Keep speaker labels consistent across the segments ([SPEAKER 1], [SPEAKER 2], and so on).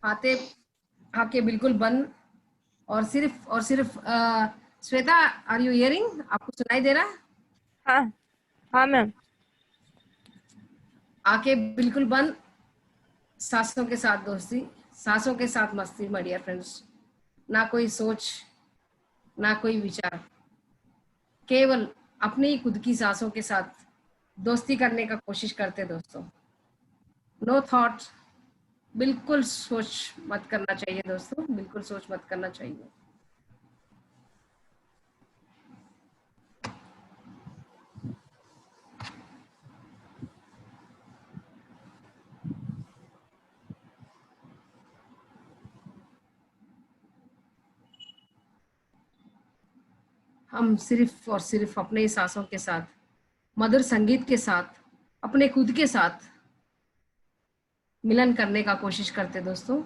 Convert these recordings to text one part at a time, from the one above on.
[SPEAKER 1] आते आके बिल्कुल बंद, और सिर्फ श्वेता, आर यू हियरिंग? आपको सुनाई दे रहा है?
[SPEAKER 2] हाँ हाँ मैम।
[SPEAKER 1] आके बिल्कुल बंद, सांसों के साथ दोस्ती, सांसों के साथ मस्ती माय डियर फ्रेंड्स। ना कोई सोच, ना कोई विचार, केवल अपनी ही खुद की सांसों के साथ दोस्ती करने का कोशिश करते दोस्तों। नो थॉट, बिल्कुल सोच मत करना चाहिए दोस्तों, बिल्कुल सोच मत करना चाहिए। हम सिर्फ और सिर्फ अपने ही सांसों के साथ, मधुर संगीत के साथ, अपने खुद के साथ मिलन करने का कोशिश करते दोस्तों।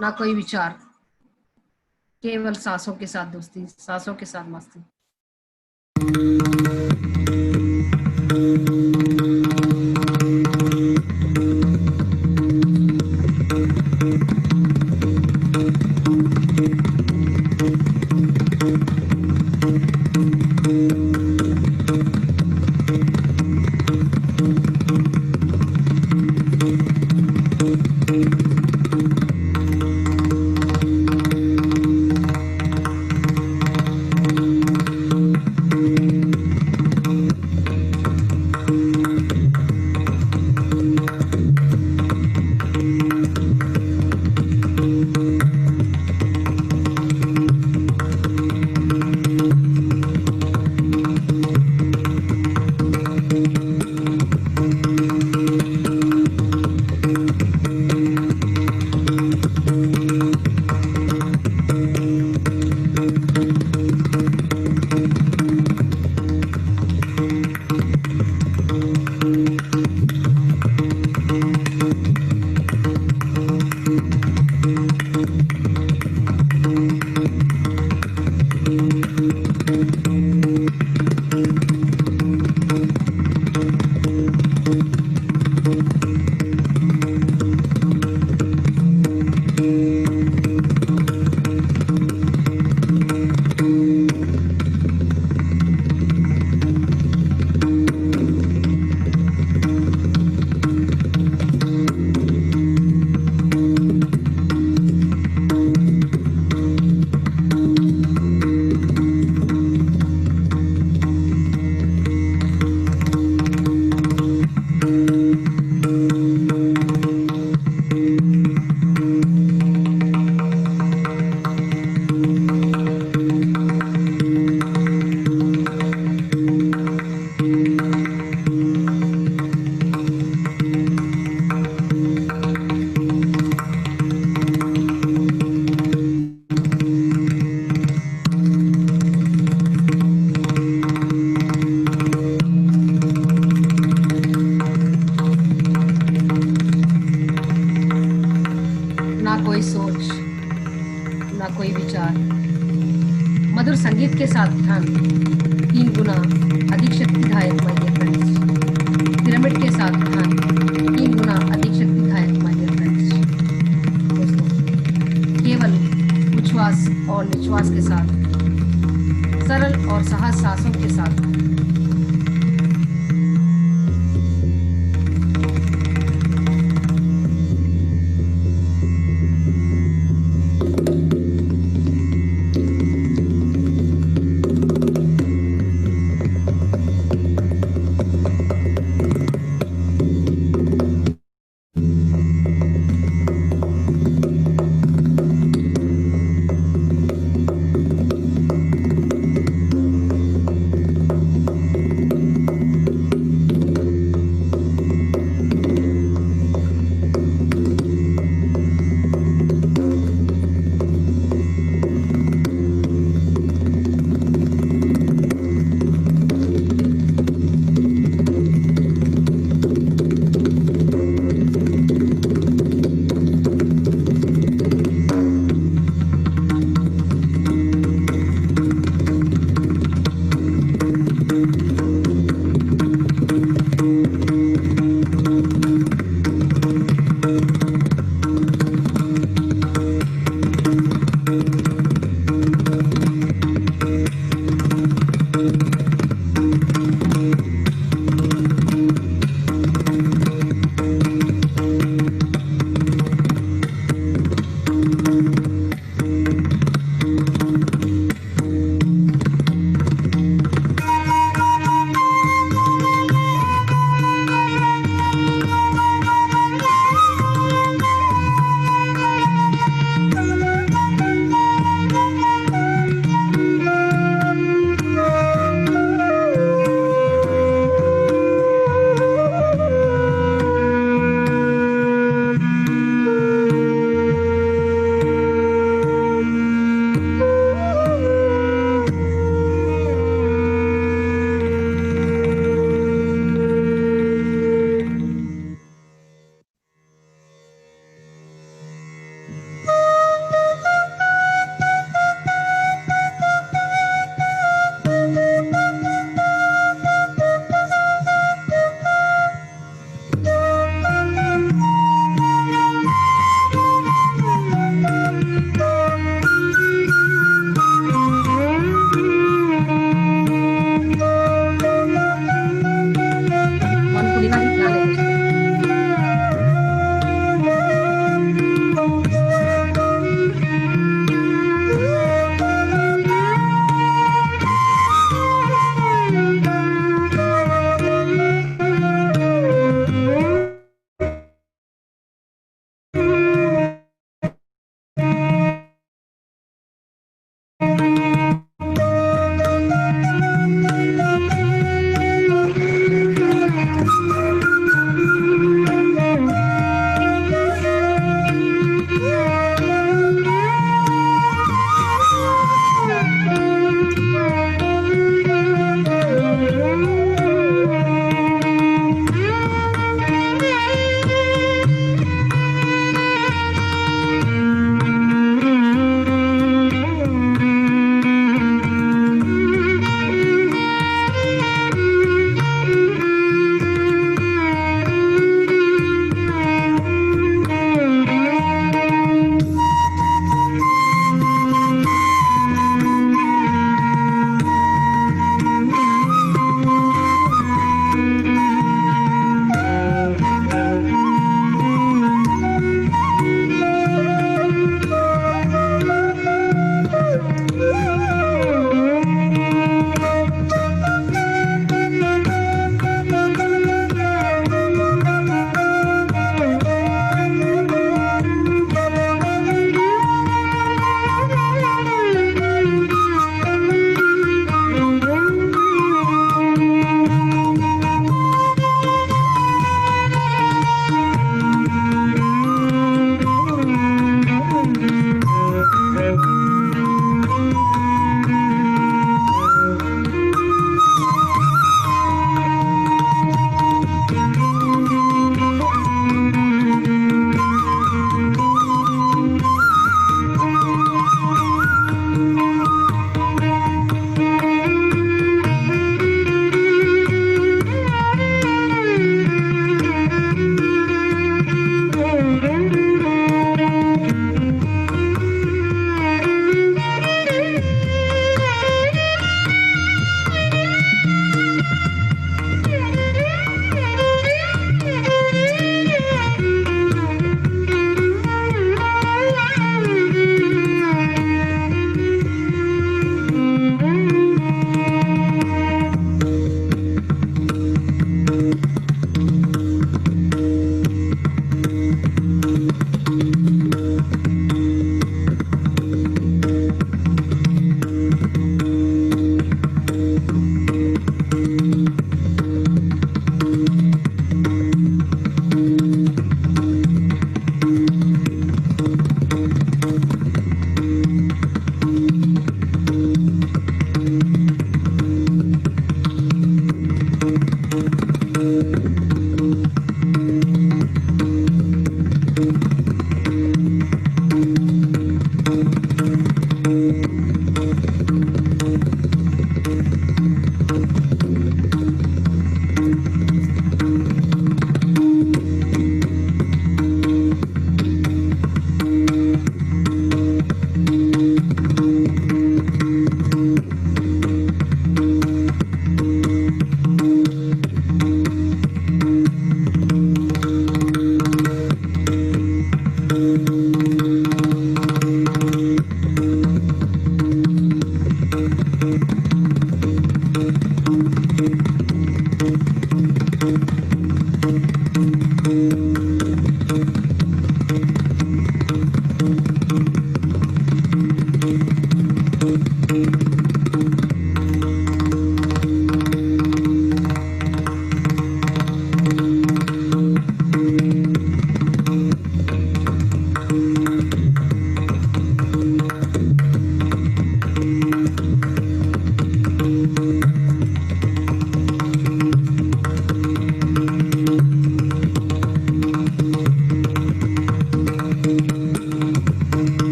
[SPEAKER 1] ना कोई विचार, केवल सांसों के साथ दोस्ती, सांसों के साथ मस्ती। विचार। मधुर संगीत के साथ ध्यान 3 गुना अधिक शक्तिदायक माय डियर फ्रेंड्स। पिरामिड के साथ ध्यान 3 गुना अधिक शक्तिदायक माय डियर फ्रेंड्स। दोस्तों, केवल उच्छ्वास और निश्वास के साथ, सरल और सहज सांसों के साथ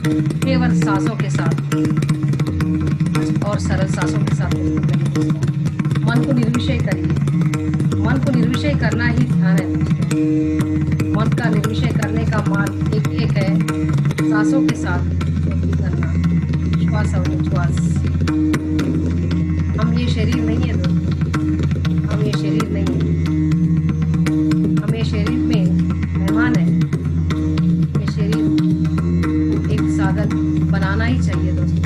[SPEAKER 1] केवल सांसों के साथ और सरल सांसों के साथ दोस्तों। मन को निर्विषय करिए। मन को निर्विषय करना ही ध्यान है दोस्तों। मन का निर्विषय करने का मार्ग एक है, सांसों के साथ दोस्ती करना, श्वास और उच्छ्वास। हम ये शरीर नहीं है दोस्तों, हम ये शरीर नहीं है, हम ये शरीर में मेहमान है। ये शरीर एक साधन बनाना ही चाहिए दोस्तों।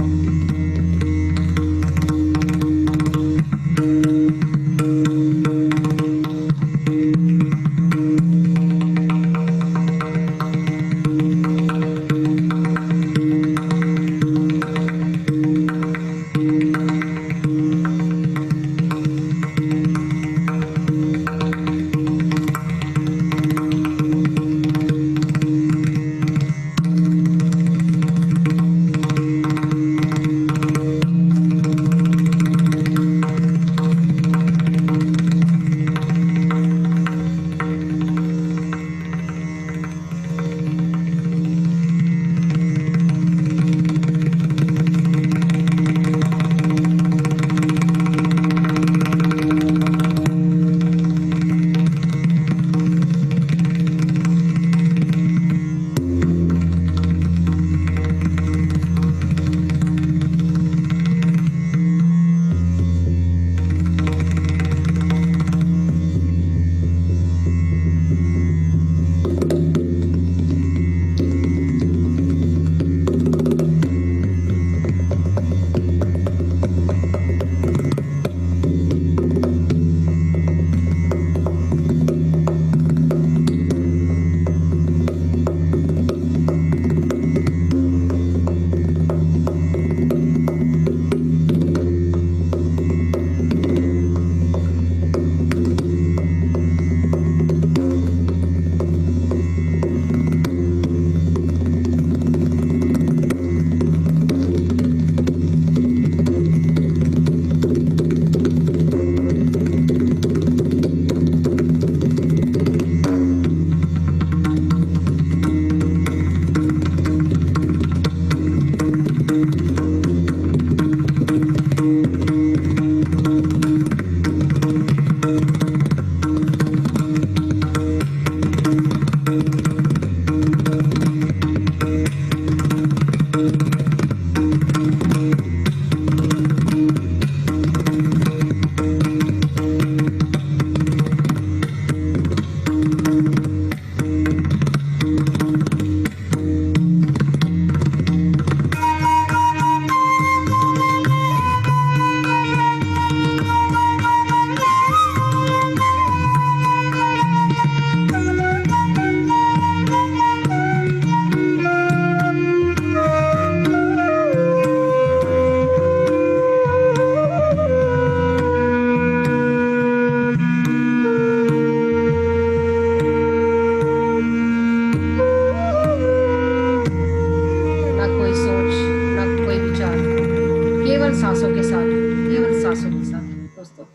[SPEAKER 1] सांसों के साथ, केवल सांसों के साथ दोस्तों।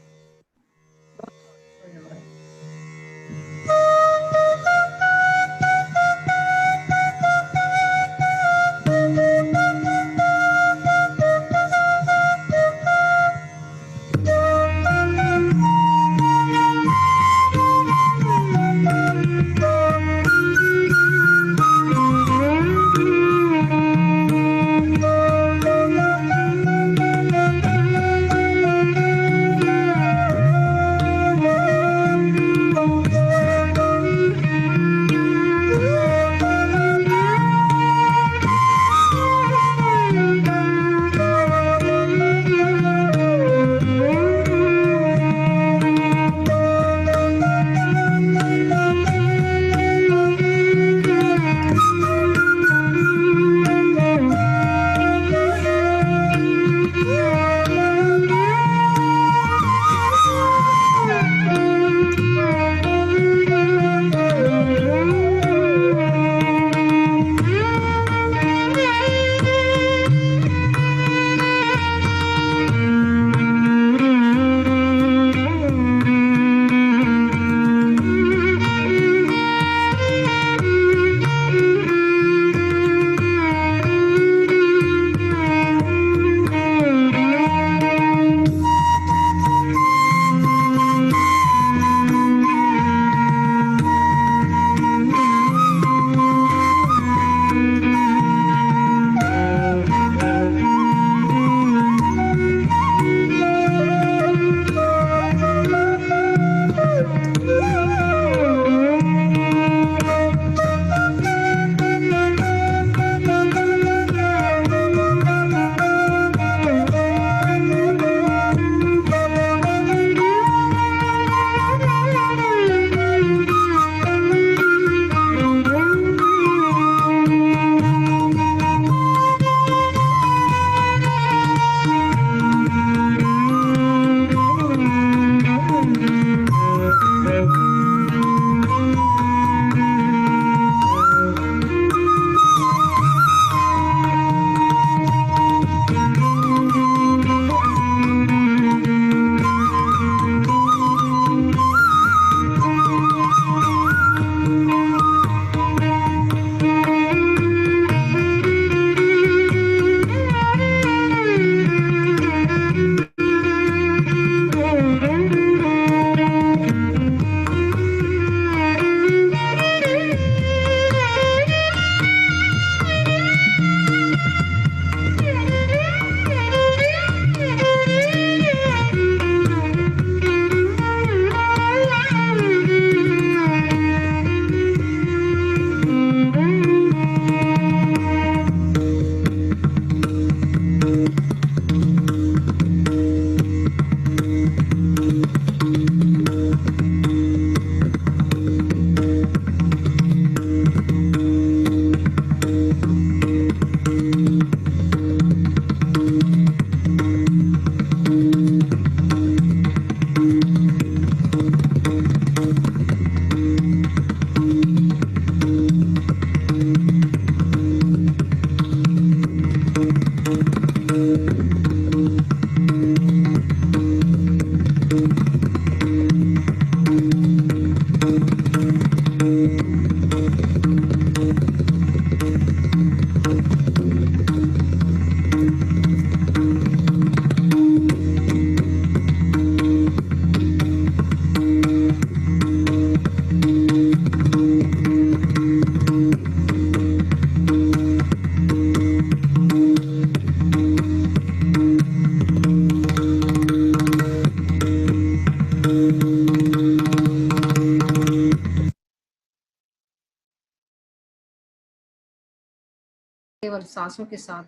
[SPEAKER 1] केवल सांसों के साथ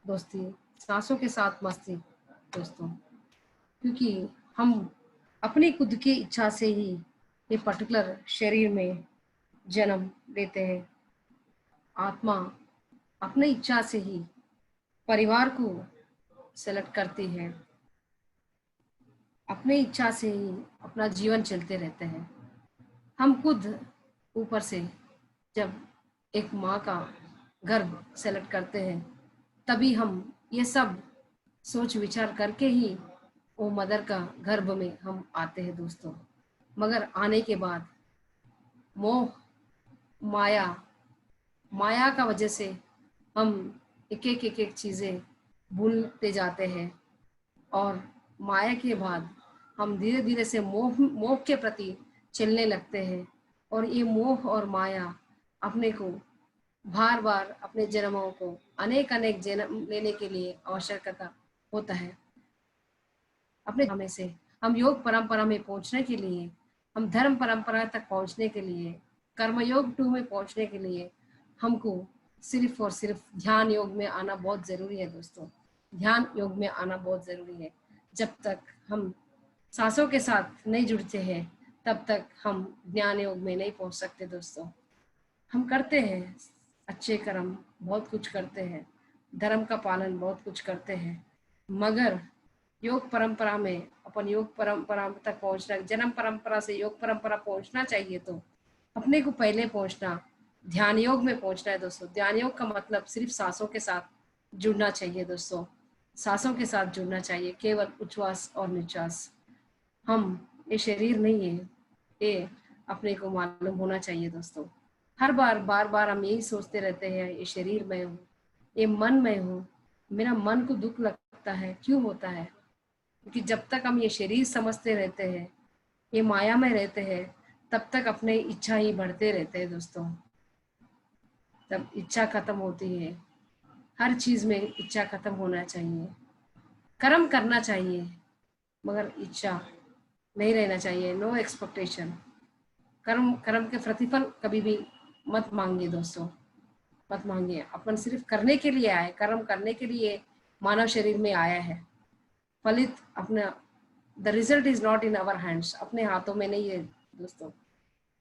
[SPEAKER 1] दोस्ती, सांसों के साथ मस्ती दोस्तों, क्योंकि हम अपनी खुद की इच्छा से ही ये पर्टिकुलर शरीर में जन्म लेते हैं। आत्मा अपनी इच्छा से ही परिवार को सेलेक्ट करती है, अपनी इच्छा से ही अपना जीवन चलते रहते हैं। हम खुद ऊपर से जब एक माँ का गर्भ सेलेक्ट करते हैं, तभी हम ये सब सोच विचार करके ही वो मदर का गर्भ में हम आते हैं दोस्तों। मगर आने के बाद मोह, माया का वजह से हम एक चीज़ें भूलते जाते हैं, और माया के बाद हम धीरे धीरे से मोह के प्रति चलने लगते हैं। और ये मोह और माया अपने को बार बार अपने जन्मों को अनेक जन्म लेने के लिए आवश्यकता होता है। अपने समय से हम योग परंपरा में पहुंचने के लिए, हम धर्म परंपरा तक पहुंचने के लिए, कर्मयोग 2 में पहुंचने के लिए हमको सिर्फ और सिर्फ ध्यान योग में आना बहुत जरूरी है दोस्तों। ध्यान योग में आना बहुत जरूरी है। जब तक हम सांसों के साथ नहीं जुड़ते हैं, तब तक हम ज्ञान योग में नहीं पहुंच सकते दोस्तों। हम करते हैं अच्छे कर्म, बहुत कुछ करते हैं, धर्म का पालन बहुत कुछ करते हैं, मगर योग परंपरा में अपन योग परंपरा तक पहुंचना, जन्म परंपरा से योग परंपरा पहुंचना चाहिए तो अपने को पहले पहुंचना ध्यान योग में पहुंचना है दोस्तों। ध्यान योग का मतलब सिर्फ सांसों के साथ जुड़ना चाहिए दोस्तों, सांसों के साथ जुड़ना चाहिए, केवल उच्छ्वास और निश्वास। हम ये शरीर नहीं है, ये अपने को मालूम होना चाहिए दोस्तों। हर बार बार हम यही सोचते रहते हैं, ये शरीर में हूँ, ये मन में हूँ, मेरा मन को दुख लगता है। क्यों होता है? क्योंकि जब तक हम ये शरीर समझते रहते हैं, ये माया में रहते हैं, तब तक अपने इच्छा ही बढ़ते रहते हैं दोस्तों। तब इच्छा खत्म होती है, हर चीज में इच्छा खत्म होना चाहिए। कर्म करना चाहिए, मगर इच्छा नहीं रहना चाहिए। No expectation. कर्म के प्रतिफल कभी भी मत मांगिए दोस्तों, मत मांगिए। अपन सिर्फ करने के लिए आए, कर्म करने के लिए मानव शरीर में आया है। फलित अपना, the result is not in our hands, अपने हाथों में नहीं है दोस्तों।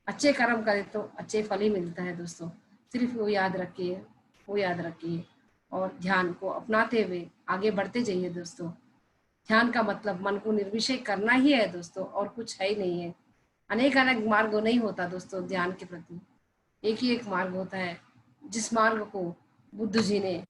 [SPEAKER 1] अच्छे कर्म करें तो अच्छे फल ही मिलता है दोस्तों। सिर्फ वो याद रखिए, वो याद रखिए, और ध्यान को अपनाते हुए आगे बढ़ते जाइए दोस्तों। ध्यान का मतलब मन को निर्विषय करना ही है दोस्तों, और कुछ है ही नहीं है। अनेक मार्ग नहीं होता दोस्तों ध्यान के प्रति, एक ही एक मार्ग होता है, जिस मार्ग को बुद्ध जी ने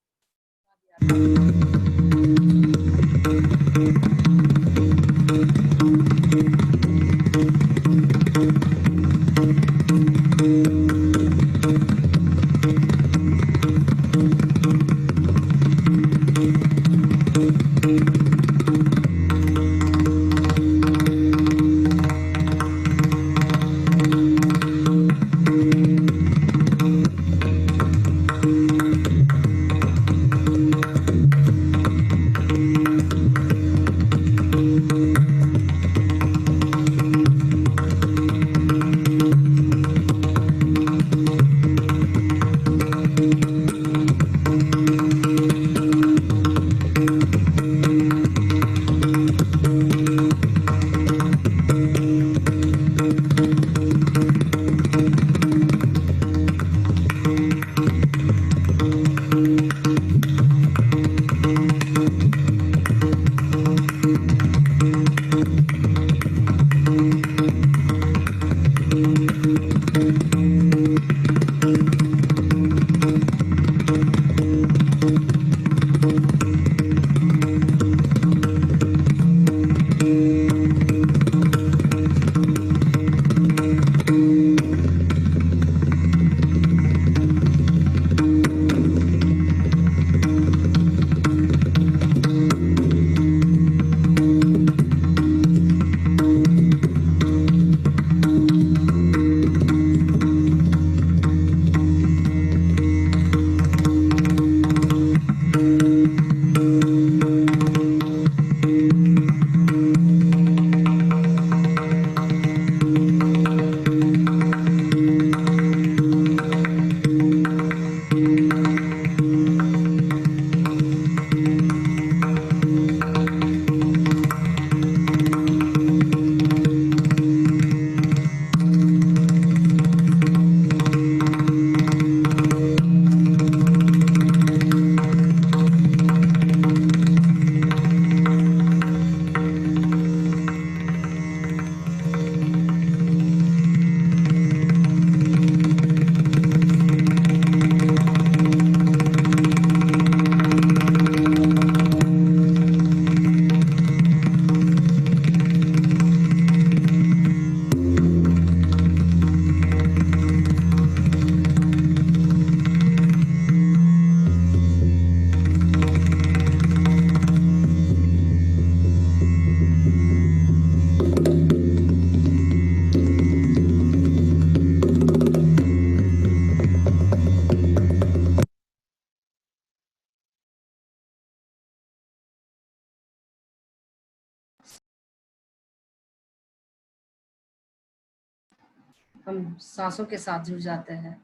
[SPEAKER 1] हम सांसों के साथ जुड़ जाते हैं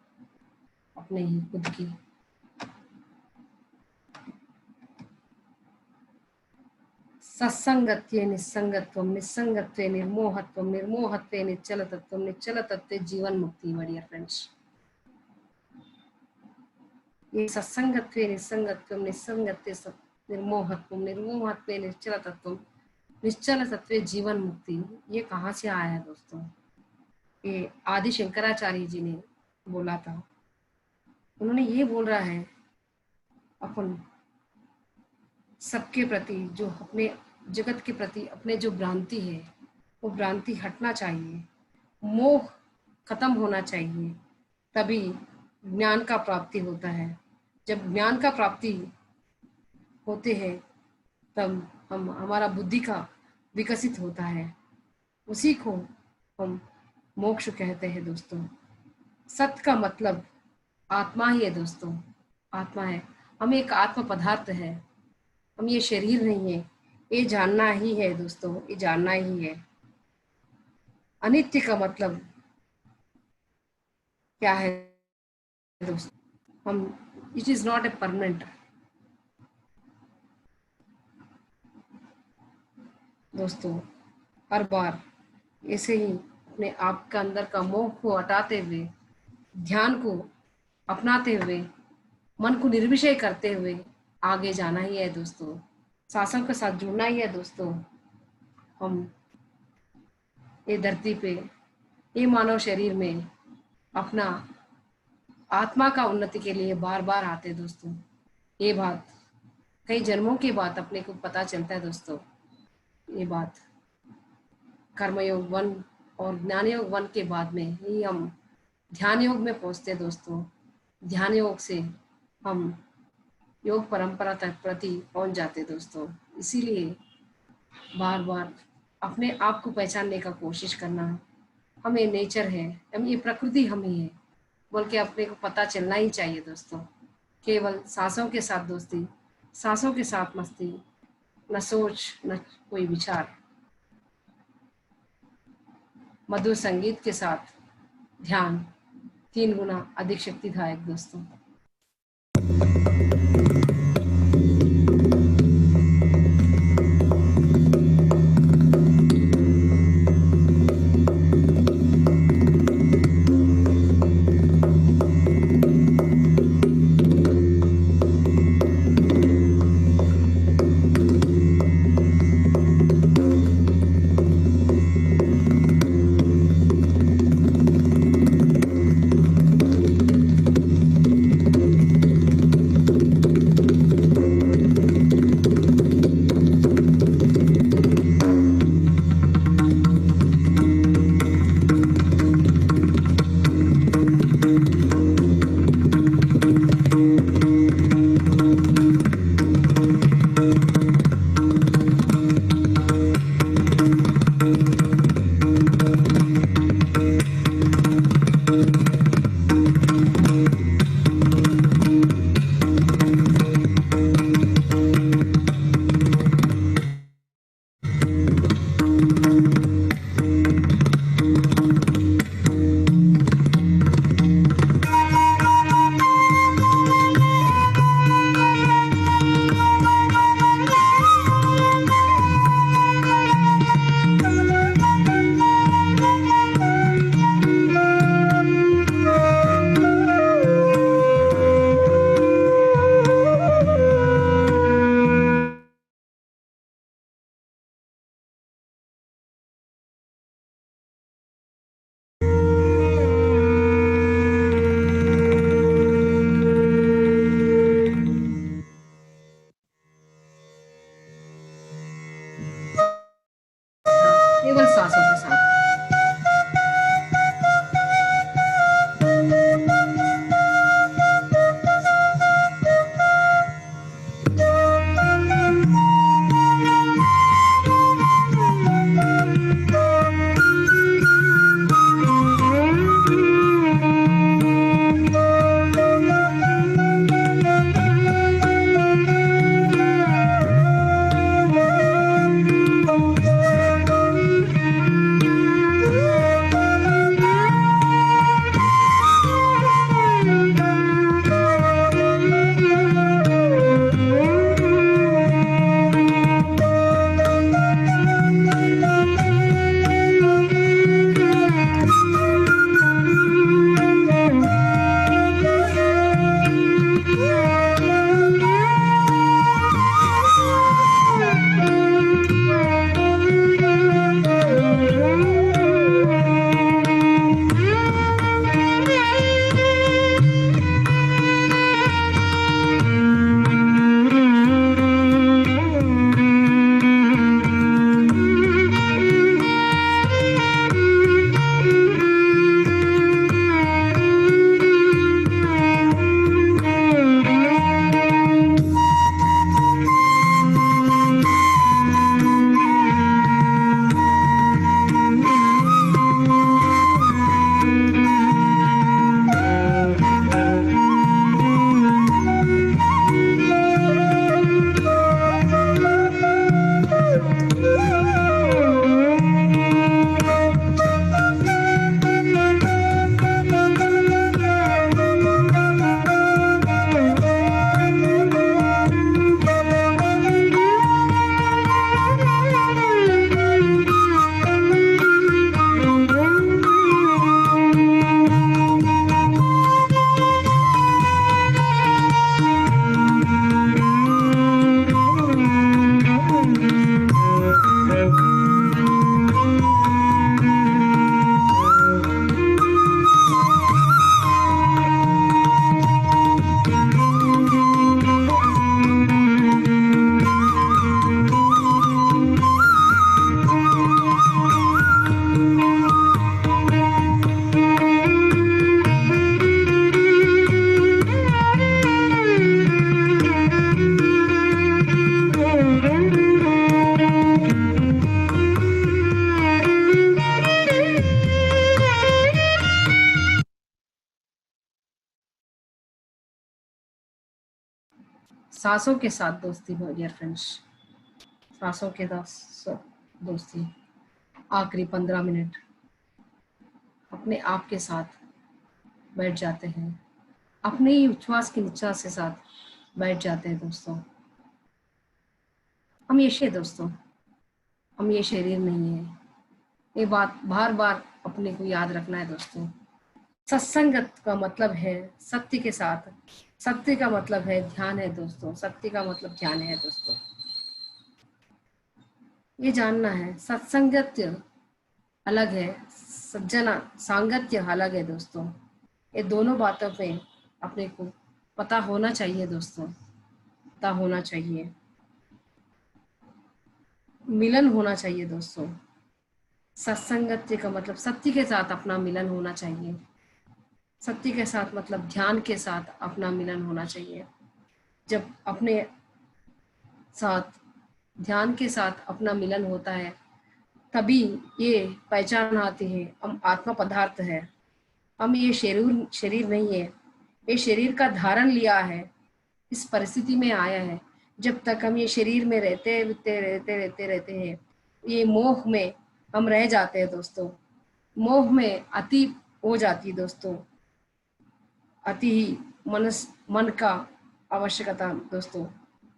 [SPEAKER 1] अपने ही खुद की। सत्संगत्वे निस्संगत्वम, निस्संगत्वे निर्मोहत्वम, निर्मोहत्वे निश्चलतत्वम, निश्चलतत्वे जीवन मुक्ति। डियर फ्रेंड्स, ये सत्संगत्वे निस्संगत्वम, निस्संगत्वे निर्मोहत्वम, निर्मोहत्वे निश्चलतत्वम, निश्चल तत्व जीवन मुक्ति, ये कहाँ से आया है दोस्तों? ये आदि शंकराचार्य जी ने बोला था। उन्होंने ये बोल रहा है अपन सबके प्रति, जो अपने जगत के प्रति अपने जो भ्रांति है वो भ्रांति हटना चाहिए, मोह खत्म होना चाहिए, तभी ज्ञान का प्राप्ति होता है। जब ज्ञान का प्राप्ति होते हैं तब हमारा बुद्धि का विकसित होता है, उसी को हम मोक्ष कहते हैं दोस्तों। सत्य का मतलब आत्मा ही है दोस्तों, आत्मा है। हम एक आत्म पदार्थ है, हम ये शरीर नहीं है, ये जानना ही है दोस्तों, ये जानना ही है। अनित्य का मतलब क्या है दोस्तों? हम, it is not a permanent दोस्तों। हर बार ऐसे ही अपने आप के अंदर का मोह को हटाते हुए, ध्यान को अपनाते हुए, मन को निर्विषय करते हुए आगे जाना ही है दोस्तों। सांसों के साथ जुड़ना ही है दोस्तों। हम ये धरती पे, ये मानव शरीर में अपना आत्मा का उन्नति के लिए बार बार आते दोस्तों। ये बात कई जन्मों के बाद अपने को पता चलता है दोस्तों। ये बात कर्मयोग 1 और ज्ञान योग 1 के बाद में ही हम ध्यान योग में पहुंचते हैं दोस्तों। ध्यान योग से हम योग परंपरा तक प्रति पहुंच जाते दोस्तों। इसीलिए बार बार अपने आप को पहचानने का कोशिश करना, हमें नेचर है, हम ये प्रकृति हम ही है बोल के अपने को पता चलना ही चाहिए दोस्तों। केवल सांसों के साथ दोस्ती, सांसों के साथ मस्ती, न सोच न कोई विचार, मधुर संगीत के साथ ध्यान 3 गुना अधिक शक्तिदायक दोस्तों। केवल सांसों के साथ। सांसों के साथ दोस्ती माय डियर फ्रेंड्स, सांसों के साथ दोस्ती। आखिरी 15 मिनट अपने आप के साथ बैठ जाते हैं, अपने ही उच्छ्वास की निश्वास के साथ बैठ जाते हैं दोस्तों। दोस्तों हम ये शरीर नहीं है, ये बात बार बार अपने को याद रखना है दोस्तों। सत्संगत का मतलब है सत्य के साथ, सत्य का मतलब है ध्यान है दोस्तों, सत्य का मतलब ध्यान है दोस्तों। ये जानना है सत्संगत्य अलग है, सज्जना सांगत्य अलग है दोस्तों। ये दोनों बातों पे अपने को पता होना चाहिए दोस्तों, पता होना चाहिए, मिलन होना चाहिए दोस्तों। सत्संगत्य का मतलब सत्य के साथ अपना मिलन होना चाहिए, सत्य के साथ मतलब ध्यान के साथ अपना मिलन होना चाहिए। जब अपने साथ ध्यान के साथ अपना मिलन होता है तभी ये पहचान आती है हम आत्मा पदार्थ है, हम ये शरीर नहीं है, ये शरीर का धारण लिया है, इस परिस्थिति में आया है। जब तक हम ये शरीर में रहते हैं, ये मोह में हम रह जाते हैं दोस्तों, मोह में अति हो जाती है दोस्तों, अति ही मन का आवश्यकता दोस्तों।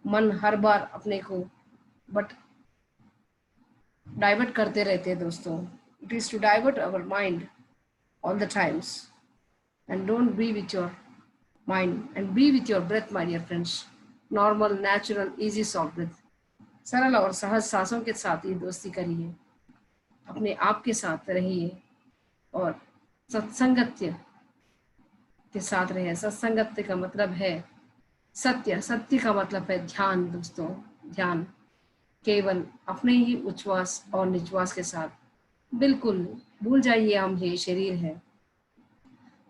[SPEAKER 1] मन हर बार अपने को डाइवर्ट करते रहते हैं दोस्तों। It is to divert our mind all the times and don't be with your mind and be with your breath my dear friends. Normal, natural, easy soft breath, सरल और सहज सांसों के साथ ये दोस्ती करिए, अपने आप के साथ रहिए और सत्संगत्य के साथ रहिए। सत्संगत्य का मतलब है सत्य, सत्य का मतलब है ध्यान दोस्तों। ध्यान केवल अपने ही उच्छ्वास और निश्वास के साथ, बिल्कुल भूल जाइए हम ये शरीर है।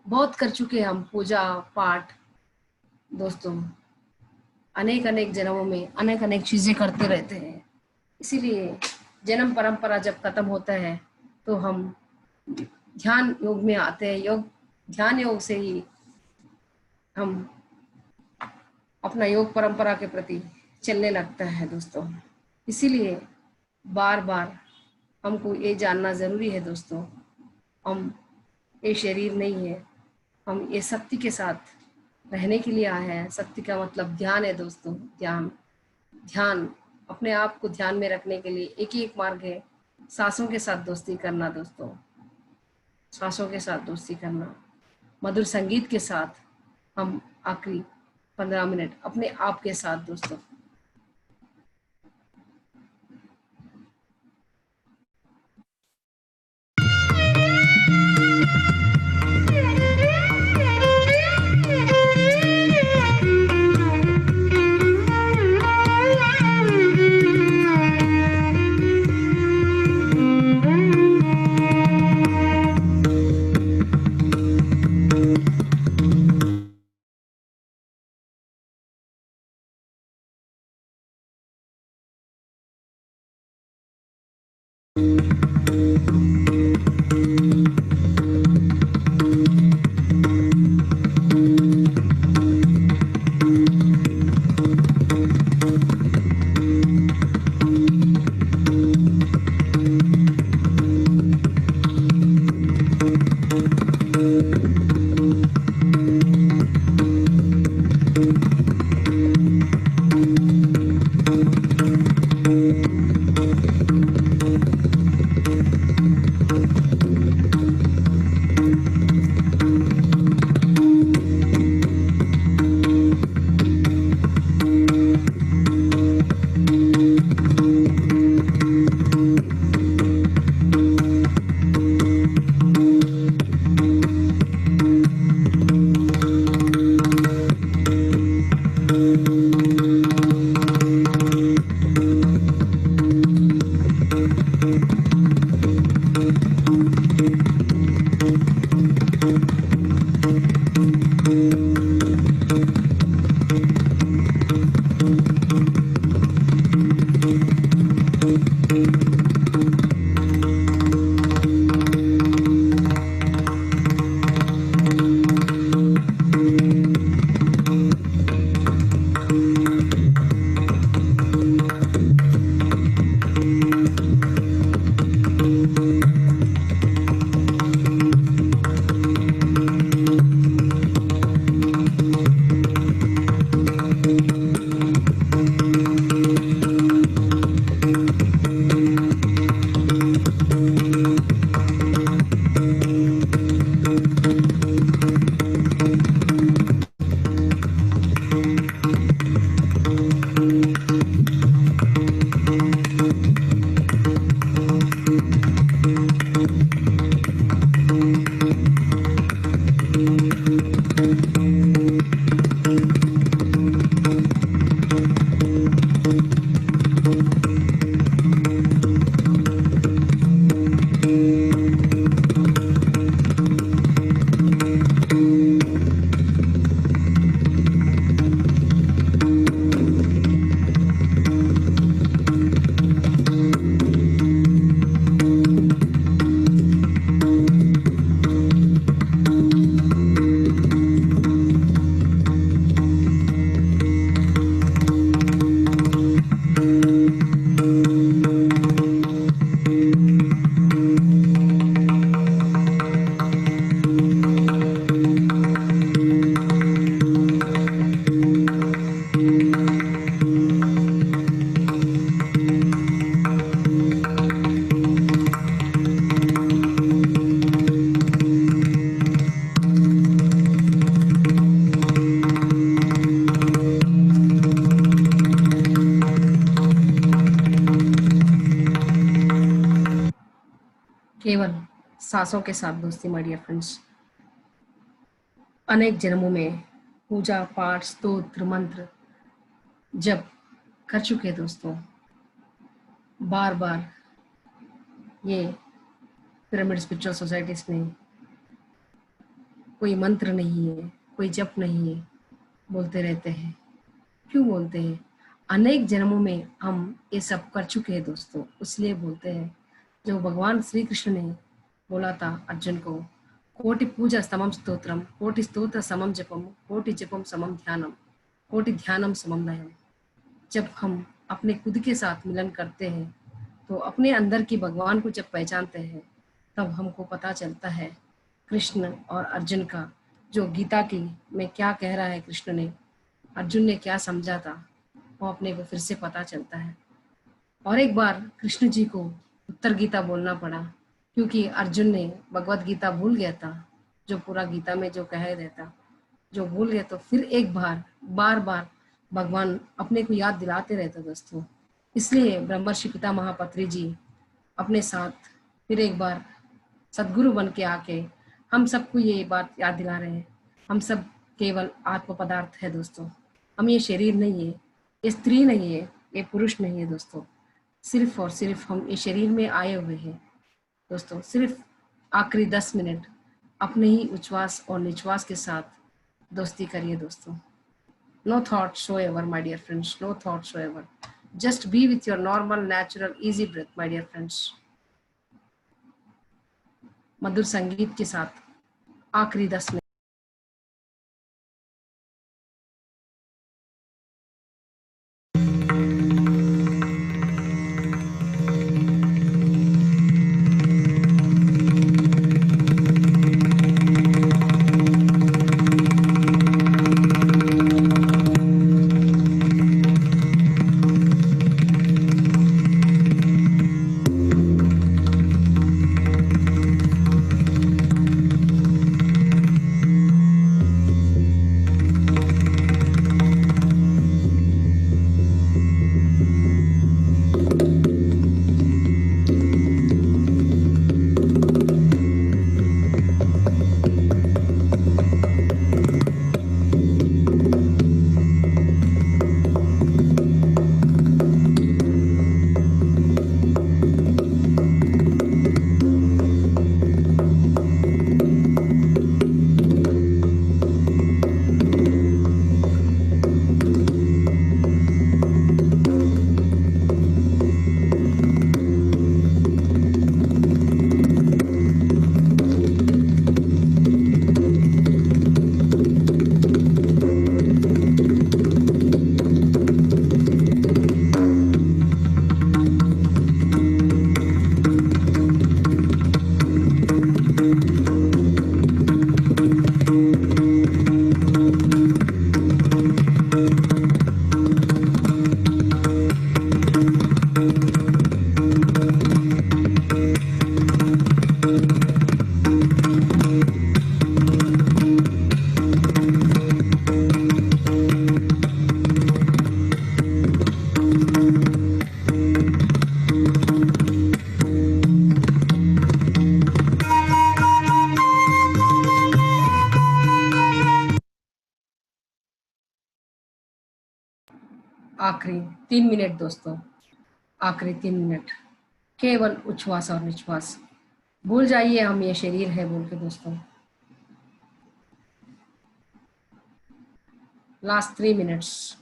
[SPEAKER 1] बहुत कर चुके हम पूजा पाठ दोस्तों, अनेक अनेक जन्मों में अनेक अनेक चीजें करते रहते हैं, इसीलिए जन्म परंपरा जब खत्म होता है तो हम ध्यान योग में आते हैं। ध्यान योग से ही हम अपना योग परंपरा के प्रति चलने लगता है दोस्तों। इसीलिए बार बार हमको ये जानना जरूरी है दोस्तों, हम ये शरीर नहीं है, हम ये सत्य के साथ रहने के लिए आए हैं। सत्य का मतलब ध्यान है दोस्तों। ध्यान अपने आप को ध्यान में रखने के लिए एक ही एक मार्ग है, सांसों के साथ दोस्ती करना दोस्तों। सांसों के साथ दोस्ती करना, मधुर संगीत के साथ हम आखिरी 15 मिनट अपने आप के साथ दोस्तों। केवल सांसों के साथ दोस्ती माय डियर फ्रेंड्स। अनेक जन्मों में पूजा पाठ स्तोत्र मंत्र जप कर चुके दोस्तों। बार बार ये पिरामिड स्पिरिचुअल सोसाइटीज में कोई मंत्र नहीं है, कोई जप नहीं है, बोलते रहते हैं। क्यों बोलते हैं? अनेक जन्मों में हम ये सब कर चुके हैं दोस्तों, इसलिए बोलते हैं। जो भगवान श्री कृष्ण ने बोला था अर्जुन को, कोटि पूजा समम स्तोत्रम, कोटि स्तोत्र समम जपम, कोटि जपम समम ध्यानम, कोटि ध्यानम समम लयम। जब हम अपने खुद के साथ मिलन करते हैं तो अपने अंदर की भगवान को जब पहचानते हैं तब हमको पता चलता है कृष्ण और अर्जुन का जो गीता की में क्या कह रहा है, कृष्ण ने अर्जुन ने क्या समझा था, वो अपने को फिर से पता चलता है। और एक बार कृष्ण जी को उत्तर गीता बोलना पड़ा क्योंकि अर्जुन ने भगवत गीता भूल गया था, जो पूरा गीता में जो कह रहता जो भूल गया। तो फिर एक बार बार भगवान अपने को याद दिलाते रहते दोस्तों। इसलिए ब्रह्मर्षि पिता महापत्री जी अपने साथ फिर एक बार सदगुरु बन के आके हम सबको ये बात याद दिला रहे हैं, हम सब केवल आत्म पदार्थ है दोस्तों। हम ये शरीर नहीं है, ये स्त्री नहीं है, ये पुरुष नहीं है दोस्तों। सिर्फ और सिर्फ हम ये शरीर में आए हुए हैं दोस्तों। सिर्फ आखिरी 10 मिनट अपने ही उच्छ्वास और निश्वास के साथ दोस्ती करिए दोस्तों। No thoughts so ever, my dear friends. No thoughts so ever. Just be with your normal, natural, easy breath, my dear friends. मधुर संगीत के साथ आखिरी 10 मिनट। आखिरी 3 मिनट दोस्तों, आखिरी 3 मिनट, केवल उच्छ्वास और निश्वास। भूल जाइए हम ये शरीर है बोल के दोस्तों। Last 3 minutes.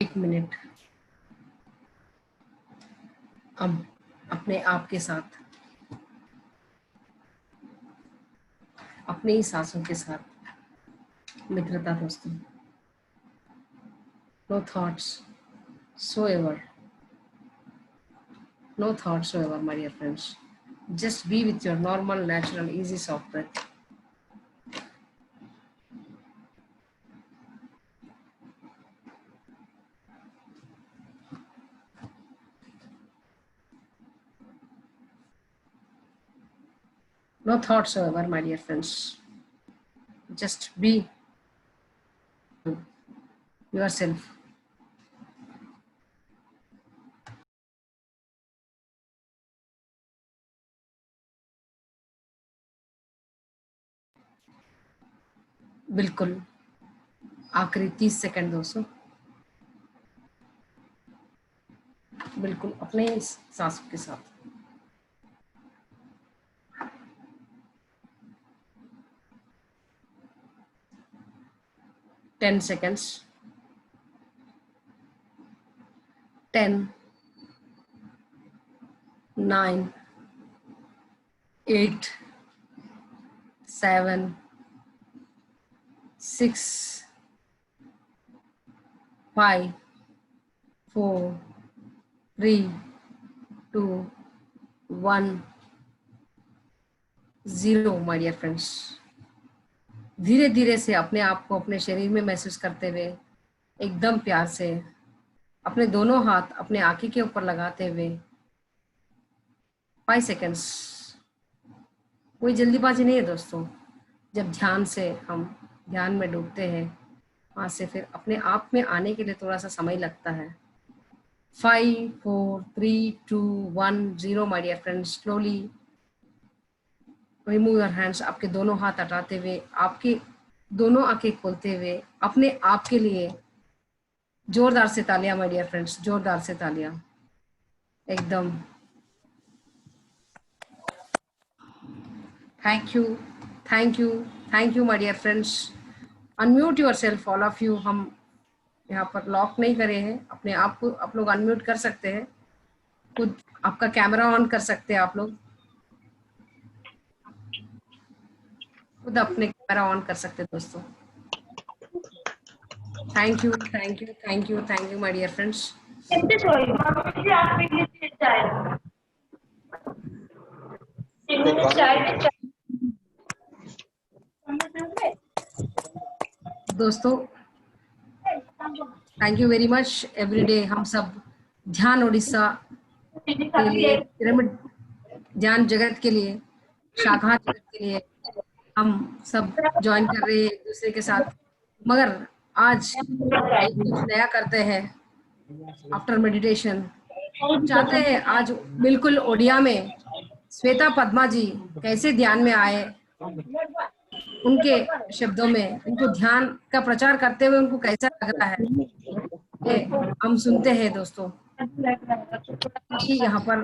[SPEAKER 1] एक मिनट। अब अपने आप के साथ, अपने ही सांसों के साथ मित्रता दोस्तों। No thoughts so ever, no thoughts so ever my dear friends. Just be with your normal, natural, easy, soft breath. No thoughts however, my dear friends. Just be yourself. बिल्कुल आखिरी 30 सेकंड दोस्तों। बिल्कुल अपने सांसों के साथ। 10 seconds. 10, 9, 8, 7, 6, 5, 4, 3, 2, 1, 0 my dear friends. धीरे धीरे से अपने आप को अपने शरीर में महसूस करते हुए एकदम प्यार से अपने दोनों हाथ अपने आंखें के ऊपर लगाते हुए 5 सेकेंड्स। कोई जल्दीबाजी नहीं है दोस्तों। जब ध्यान से हम ध्यान में डूबते हैं, वहां से फिर अपने आप में आने के लिए थोड़ा सा समय लगता है। 5, 4, 3, 2, 1, 0 my dear friends. Slowly remove your hands. आपके दोनों हाथ हटाते हुए, आपकी दोनों आंखें खोलते हुए अपने आप के लिए जोरदार से तालियां माय डियर फ्रेंड्स, जोरदार से तालियां एकदम। Thank you, thank you, thank you my dear friends. Unmute yourself all of you. हम यहाँ पर लॉक नहीं करे हैं, अपने आप को आप लोग अनम्यूट कर सकते हैं, खुद आपका कैमरा ऑन कर सकते हैं, आप लोग खुद अपने कैमरा ऑन कर सकते हैं दोस्तों। Thank you thank you thank you thank you my dear friends. दोस्तों thank you very much. Everyday हम सब ध्यान उड़ीसा के लिए, पिरामिड ध्यान जगत के लिए, शाखा जगत के लिए हम सब ज्वाइन कर रहे हैं एक दूसरे के साथ। मगर आज एक कुछ नया करते हैं आफ्टर मेडिटेशन। हम चाहते हैं आज बिल्कुल ओडिया में श्वेता पद्मा जी कैसे ध्यान में आए, उनके शब्दों में उनको ध्यान का प्रचार करते हुए उनको कैसा लग रहा है, ये हम सुनते हैं दोस्तों। कि यहाँ पर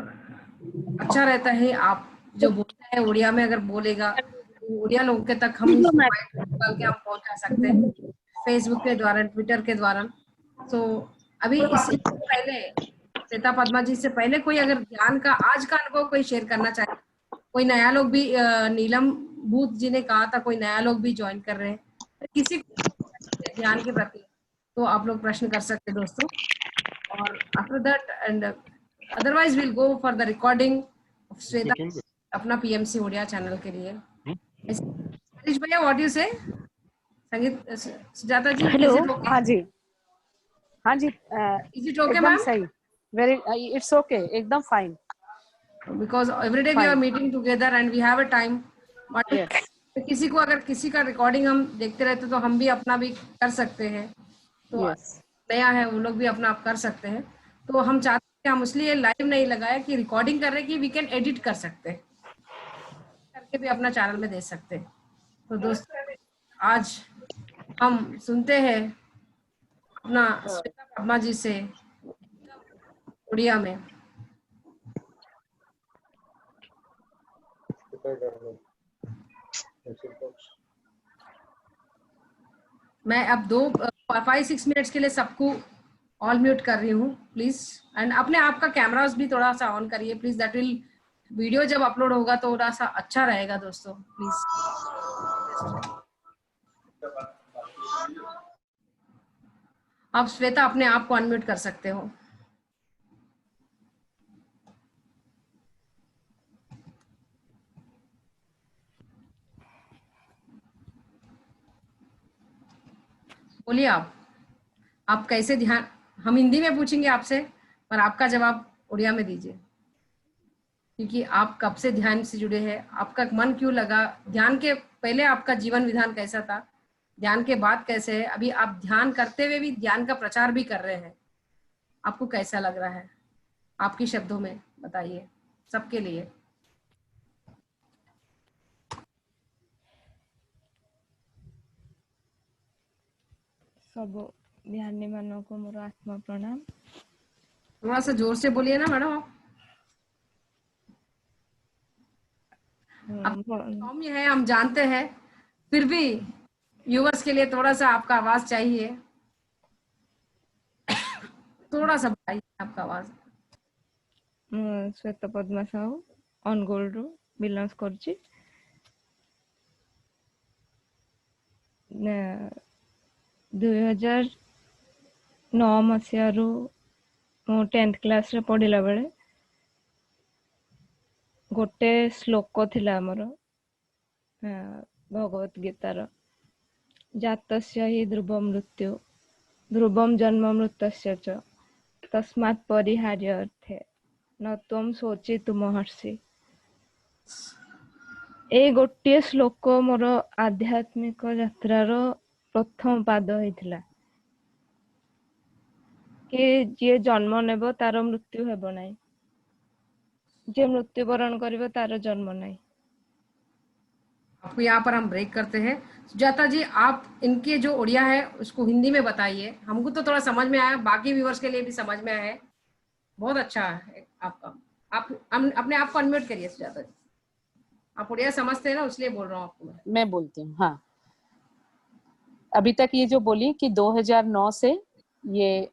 [SPEAKER 1] अच्छा रहता है आप जो बोलते हैं उड़िया में अगर बोलेगा तो उड़िया लोगों के तक हम इसको निकाल के हम पहुंचा सकते हैं, फेसबुक के द्वारा, ट्विटर के द्वारा। तो अभी इससे पहले श्वेता पद्मा जी से पहले कोई अगर ध्यान का आज का अनुभव कोई शेयर करना चाहे, कोई नया लोग भी, नीलम बूथ जी ने कहा था कोई नया लोग भी ज्वाइन कर रहे हैं, किसी को ध्यान के प्रति तो आप लोग प्रश्न कर सकते हैं दोस्तों। और after that and otherwise will go for the recording of Shweta अपना पीएमसी ओडिया चैनल के लिए। हरीश भैया what you say? Sangeet Sujata ji,
[SPEAKER 3] hello.
[SPEAKER 1] Is it okay?
[SPEAKER 3] हाँ जी, हाँ जी,
[SPEAKER 1] इज इट ओके
[SPEAKER 3] एकदम
[SPEAKER 1] मैम?
[SPEAKER 3] सही, वेरी, इट्स ओके, एकदम fine.
[SPEAKER 1] Because every day we are meeting together and we have a time, but किसी को अगर किसी का रिकॉर्डिंग हम देखते रहते तो हम भी अपना भी कर सकते हैं, तो नया है वो लोग भी अपना आप कर सकते हैं। तो हम चाहते हैं कि हम इसलिए लाइव नहीं लगाया कि रिकॉर्डिंग कर रहे कि वी कैन एडिट कर सकते हैं, करके भी अपना चैनल में दे सकते हैं। तो दोस्तों आज हम सुनते हैं अपना श्वेता पद्मा जी से उड़िया में। मैं अब 5-6 मिनट्स के लिए सबको ऑल म्यूट कर रही हूँ प्लीज, एंड अपने आप का कैमरास भी थोड़ा सा ऑन करिए प्लीज, दैट विल वीडियो जब अपलोड होगा तो थोड़ा सा अच्छा रहेगा दोस्तों प्लीज। आप श्वेता अपने आप को अनम्यूट कर सकते हो। बोलिए आप कैसे ध्यान, हम हिंदी में पूछेंगे आपसे पर आपका जवाब उड़िया में दीजिए, क्योंकि आप कब से ध्यान से जुड़े हैं, आपका मन क्यों लगा, ध्यान के पहले आपका जीवन विधान कैसा था, ध्यान के बाद कैसे है, अभी आप ध्यान करते हुए भी ध्यान का प्रचार भी कर रहे हैं, आपको कैसा लग रहा है, आपके शब्दों में बताइए सबके लिए।
[SPEAKER 2] सब ध्यानी मानव को मोर आत्मा प्रणाम।
[SPEAKER 1] थोड़ा सा जोर से बोलिए ना मैडम आप सौम्य है हम जानते हैं, फिर भी व्यूअर्स के लिए थोड़ा सा आपका आवाज चाहिए, थोड़ा सा बढ़ाइए आपका आवाज।
[SPEAKER 2] श्वेता पद्मा साहू अनुगोल रु बिलंग करछि। 2009 मसीहारू मु 10th क्लास रे पढ़िला बेले गोटे श्लोक थिला हमर भगवत गीतार, जातस्य हि ध्रुव मृत्यु ध्रुवम जन्म मृतस्य च तस्मात् परिहार्य अर्थे न त्वं शोचितु महर्षि। ए गोटे श्लोक मोर आध्यात्मिक यात्रार प्रथम पाद होइथिला कि जे जन्म नेब तार मृत्यु हेब नाही, जे मृत्युवरण करिवो तार जन्म नाही।
[SPEAKER 1] आपको यहाँ पर हम ब्रेक करते हैं। सुजाता जी आप इनके जो उड़िया है उसको हिंदी में बताइए, हमको तो थोड़ा समझ में आया, बाकी व्यूअर्स के लिए भी समझ में आया है, बहुत अच्छा है आपका। आप अपने आप को अनम्यूट करिए सुजाता जी, आप उड़िया समझते हैं ना इसलिए बोल रहा हूँ आपको
[SPEAKER 3] मैं बोलती हूँ। हाँ, अभी तक ये जो बोली कि 2009 से ये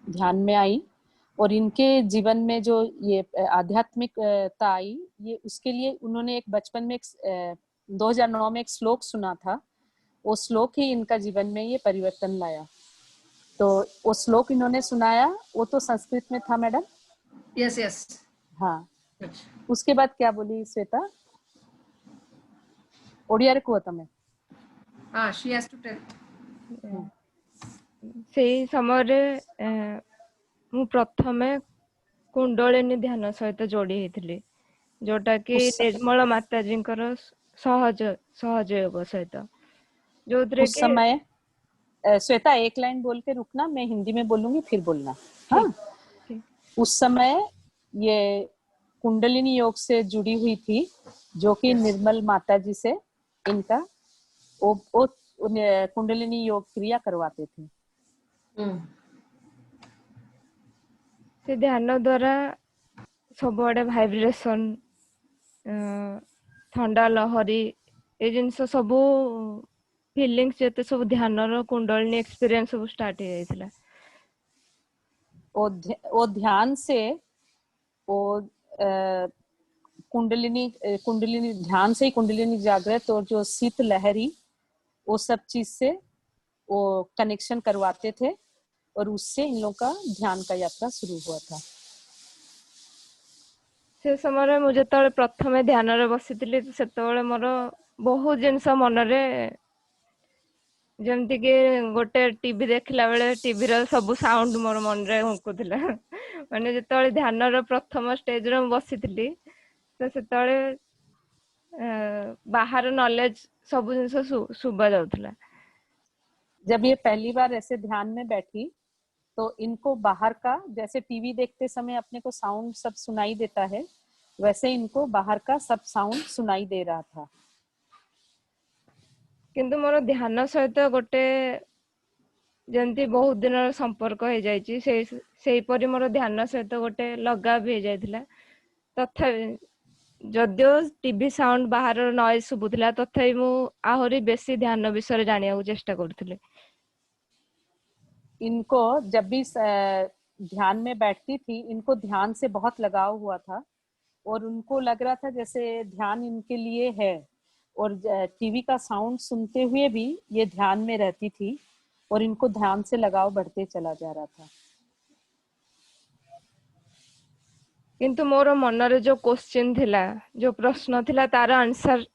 [SPEAKER 3] ध्यान में आई और इनके जीवन में जो ये आध्यात्मिकता आई, ये उसके लिए उन्होंने एक बचपन में 2009 में एक श्लोक सुना था। वो श्लोक ही इनका जीवन में ये परिवर्तन लाया। तो वो श्लोक इन्होंने सुनाया, वो तो संस्कृत में था मैडम।
[SPEAKER 1] Yes yes.
[SPEAKER 3] हाँ, उसके बाद क्या बोली श्वेता? ओडिया रे कुह तमे।
[SPEAKER 1] हाँ, she has to tell.
[SPEAKER 2] ସେଇ ସମୟରେ ମୁଁ ପ୍ରଥମେ କୁଣ୍ଡଳିନୀ ଧ୍ୟାନ ସହିତ ଯୋଡି ହେଇଥିଲି, ଯୋଉଟା କି ନିର୍ମଳ ମାତାଜୀଙ୍କର ସହଯୋଗ ସହିତ, ଯୋଉଥିରେ
[SPEAKER 3] उस
[SPEAKER 2] कि
[SPEAKER 3] समय श्वेता एक लाइन बोल के रुकना, मैं हिंदी में बोलूंगी फिर बोलना। हाँ, उस समय ये कुंडलिनी योग से जुड़ी हुई थी, जो कि निर्मल माता जी से इनका वो कुंडलिनी योग क्रिया करवाते थे।
[SPEAKER 2] से ध्यान द्वारा सबुआडे भाइब्रेशन, थंडा लहरी, ए जिनस सबू फीलिंग्स जते सब ध्यान रो कुंडलिनी एक्सपीरियंस सब स्टार्ट हो जाइतिला।
[SPEAKER 3] वो ध्यान से वो कुंडलिनी ध्यान से ही कुंडलिनी जागृत और जो शीत लहरी, वो सब चीज से वो कनेक्शन करवाते थे और उससे इन लोगों का ध्यान का यात्रा शुरू हुआ था।
[SPEAKER 2] से समय मु जतले प्रथमे ध्यान रे बसितिली, सेतबेले मोर बहुत जिनस मन रे, जेमति कि गोटे टीवी देखला बेले टीवी रो सब साउंड मोर मन रे हुंकुथिला। माने जतले ध्यान रो प्रथम स्टेज रे बसितिली, तो सेतबेले बाहर नॉलेज सब जिनस सुबा जाउथला।
[SPEAKER 3] जब ये पहली बार ऐसे ध्यान में बैठी, तो इनको बाहर का, जैसे टीवी देखते समय अपने को साउंड सब सुनाई देता है, वैसे इनको बाहर का सब साउंड सुनाई दे रहा था।
[SPEAKER 2] किंतु मोर ध्यान सहित गोटे जंती बहुत दिन संपर्क हो जाइछि, सेही परि मोर ध्यान सहित गोटे लगाव हो जाइथिला। तथापि जदियो टीवी साउंड बाहर नॉइज सुबुथिला, तथापि मु आहुरी बेसी ध्यान विषय जानिया को चेष्टा करथिले।
[SPEAKER 3] इनको जब भी ध्यान में बैठती थी, इनको ध्यान से बहुत लगाव हुआ था और उनको लग रहा था जैसे ध्यान इनके लिए है, और टीवी का साउंड सुनते हुए भी ये ध्यान में रहती थी और इनको ध्यान से लगाव बढ़ते चला जा रहा था।
[SPEAKER 2] किंतु मोर मन रे जो क्वेश्चन थिला, जो प्रश्न थिला, तार आंसर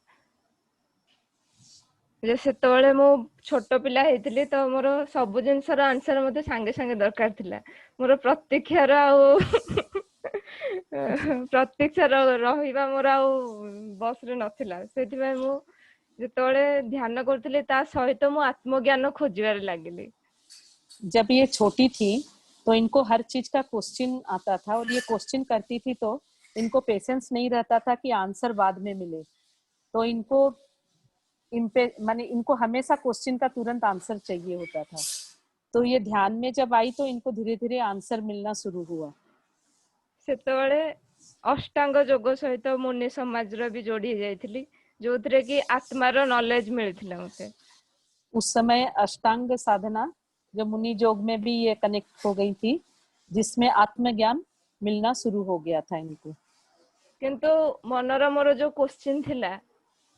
[SPEAKER 2] जे सेतबेले मो छोट पिला हेतिली, तो मोर सब जिनसर आंसर मते संगे संगे दरकार थिला। मोर प्रतीक्षार आ प्रतीक्षार रहिबा मोर आ बस रे नथिला। सेति मु जेतबेले ध्यान करथिले, ता सहित मु आत्मज्ञान खोजिबार लागिली।
[SPEAKER 3] जब ये छोटी थी तो इनको हर चीज का क्वेश्चन आता था, और ये क्वेश्चन करती थी तो इनको पेशेंस नहीं रहता था कि आंसर बाद में मिले, तो इनको माने इनको हमेशा क्वेश्चन का तुरंत आंसर चाहिए होता था। तो ये ध्यान में जब आई तो इनको धीरे धीरे आंसर मिलना शुरू हुआ।
[SPEAKER 2] सेतबेले अष्टांग योग सहित मुनि समाज रो भी जोड़ी जाइथिली, जोथरे कि आत्मार नॉलेज मिलथिला मते।
[SPEAKER 3] उस समय अष्टांग साधना जो मुनि योग में भी ये कनेक्ट हो गई थी, जिसमें आत्मज्ञान मिलना शुरू हो गया था इनको।
[SPEAKER 2] किंतु मनर मोर जो क्वेश्चन थिला,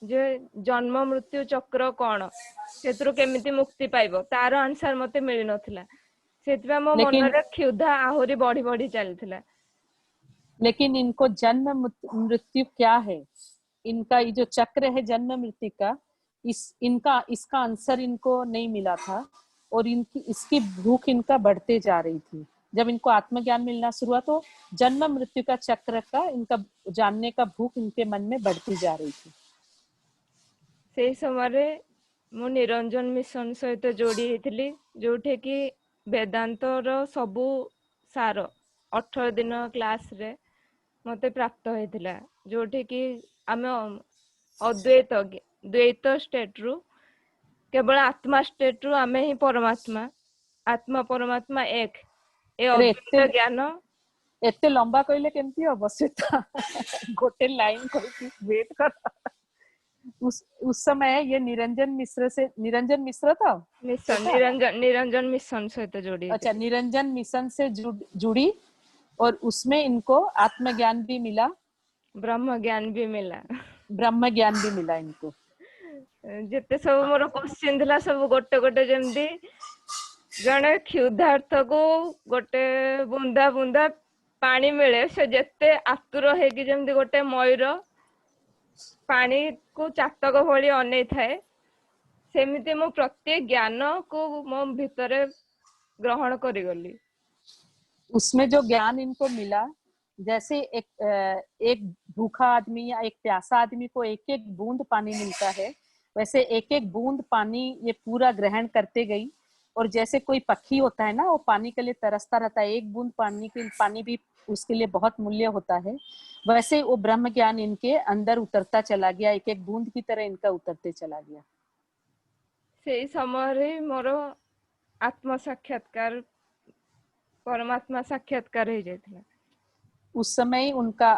[SPEAKER 2] जे जन्म मृत्यु चक्र कोन, सेतरो केमिति मुक्ति पाइबो, तार आंसर मते मिल नथिला। सेतबा मो मन रे क्षुधा आहुरी बढ़ी बढ़ी चलथिला।
[SPEAKER 3] लेकिन इनको जन्म मृत्यु क्या है, इनका ये जो चक्र है जन्म मृत्यु का, इसका आंसर इनको नहीं मिला था, और इसकी भूख इनका बढ़ते जा रही थी। जब इनको आत्मज्ञान मिलना शुरू हुआ तो जन्म मृत्यु का चक्र का इनका जानने का भूख इनके मन में बढ़ती जा रही थी।
[SPEAKER 2] से समय मु निरंजन मिशन सहित जोड़ी हेतिली, जोठे कि वेदांत रो सबु सार 18 दिन क्लास रे मते प्राप्त होइतिला, जोठे कि आमे अद्वैत द्वैत स्टेट रु केवल आत्मा स्टेट रु आमे ही परमात्मा, आत्मा परमात्मा एक, ए अद्वैत ज्ञान।
[SPEAKER 3] एते लंबा कहले केमती अवश्यता गोटे लाइन कहती वेट कर। उस समय ये निरंजन मिश्र था
[SPEAKER 2] मिशन
[SPEAKER 3] श्वेता?
[SPEAKER 2] निरंजन मिशन सहित जोड़ी
[SPEAKER 3] अच्छा,
[SPEAKER 2] थी।
[SPEAKER 3] निरंजन मिशन से जुड़ी और उसमें इनको आत्मज्ञान भी मिला,
[SPEAKER 2] ब्रह्म ज्ञान भी मिला।
[SPEAKER 3] ब्रह्म ज्ञान भी मिला इनको।
[SPEAKER 2] जेते सब मोर क्वेश्चन थिला सब गोटे गोटे जेमदी जने क्षुधार्थ को गोटे बुंदा बुंदा पानी मिले से जेते आतुर हेकी जेमदी गोटे मयूर पानी को चातक भली अनै थाए सेमिति मो प्रत्येक ज्ञान को मो भितरे ग्रहण करी गली।
[SPEAKER 3] उसमें जो ज्ञान इनको मिला, जैसे एक भूखा आदमी या एक प्यासा आदमी को एक एक बूंद पानी मिलता है, वैसे एक एक बूंद पानी ये पूरा ग्रहण करते गई। और जैसे कोई पक्षी होता है ना, वो पानी के लिए तरसता रहता है, एक बूंद पानी भी उसके लिए बहुत मूल्य होता है, वैसे वो ब्रह्म ज्ञान इनके अंदर उतरता चला गया, एक एक बूंद की तरह इनका उतरते चला गया।
[SPEAKER 2] से समय मोर आत्म साक्षात्कार परमात्मा साक्षात्कार हो जाता।
[SPEAKER 3] उस समय उनका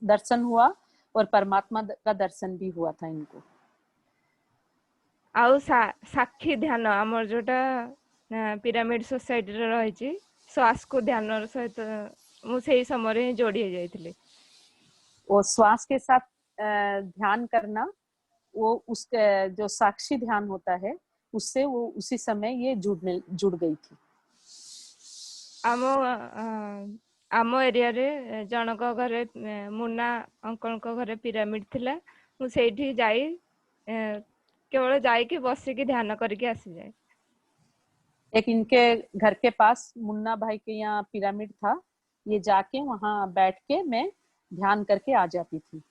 [SPEAKER 3] दर्शन हुआ और परमात्मा का दर्शन भी हुआ था इनको।
[SPEAKER 2] आउ साक्षी ध्यान आमर जोटा पिरामिड सोसाइटी रे रही श्वास को ध्यान सहित मुझे समय जोड़ी हो जाती।
[SPEAKER 3] वो श्वास के साथ ध्यान करना, वो उसके जो साक्षी ध्यान होता है उससे वो उसी समय ये जुड़ गई थी।
[SPEAKER 2] आम एरिया रे जनक घरे मुन्ना अंकल घरे पिरामिड थिला, मु सेठी जाई केवल जाई कि बसी की ध्यान करके आसी जाए।
[SPEAKER 3] एक इनके घर के पास मुन्ना भाई के यहाँ पिरामिड था, ये जाके वहां बैठ के मैं ध्यान करके आ जाती थी।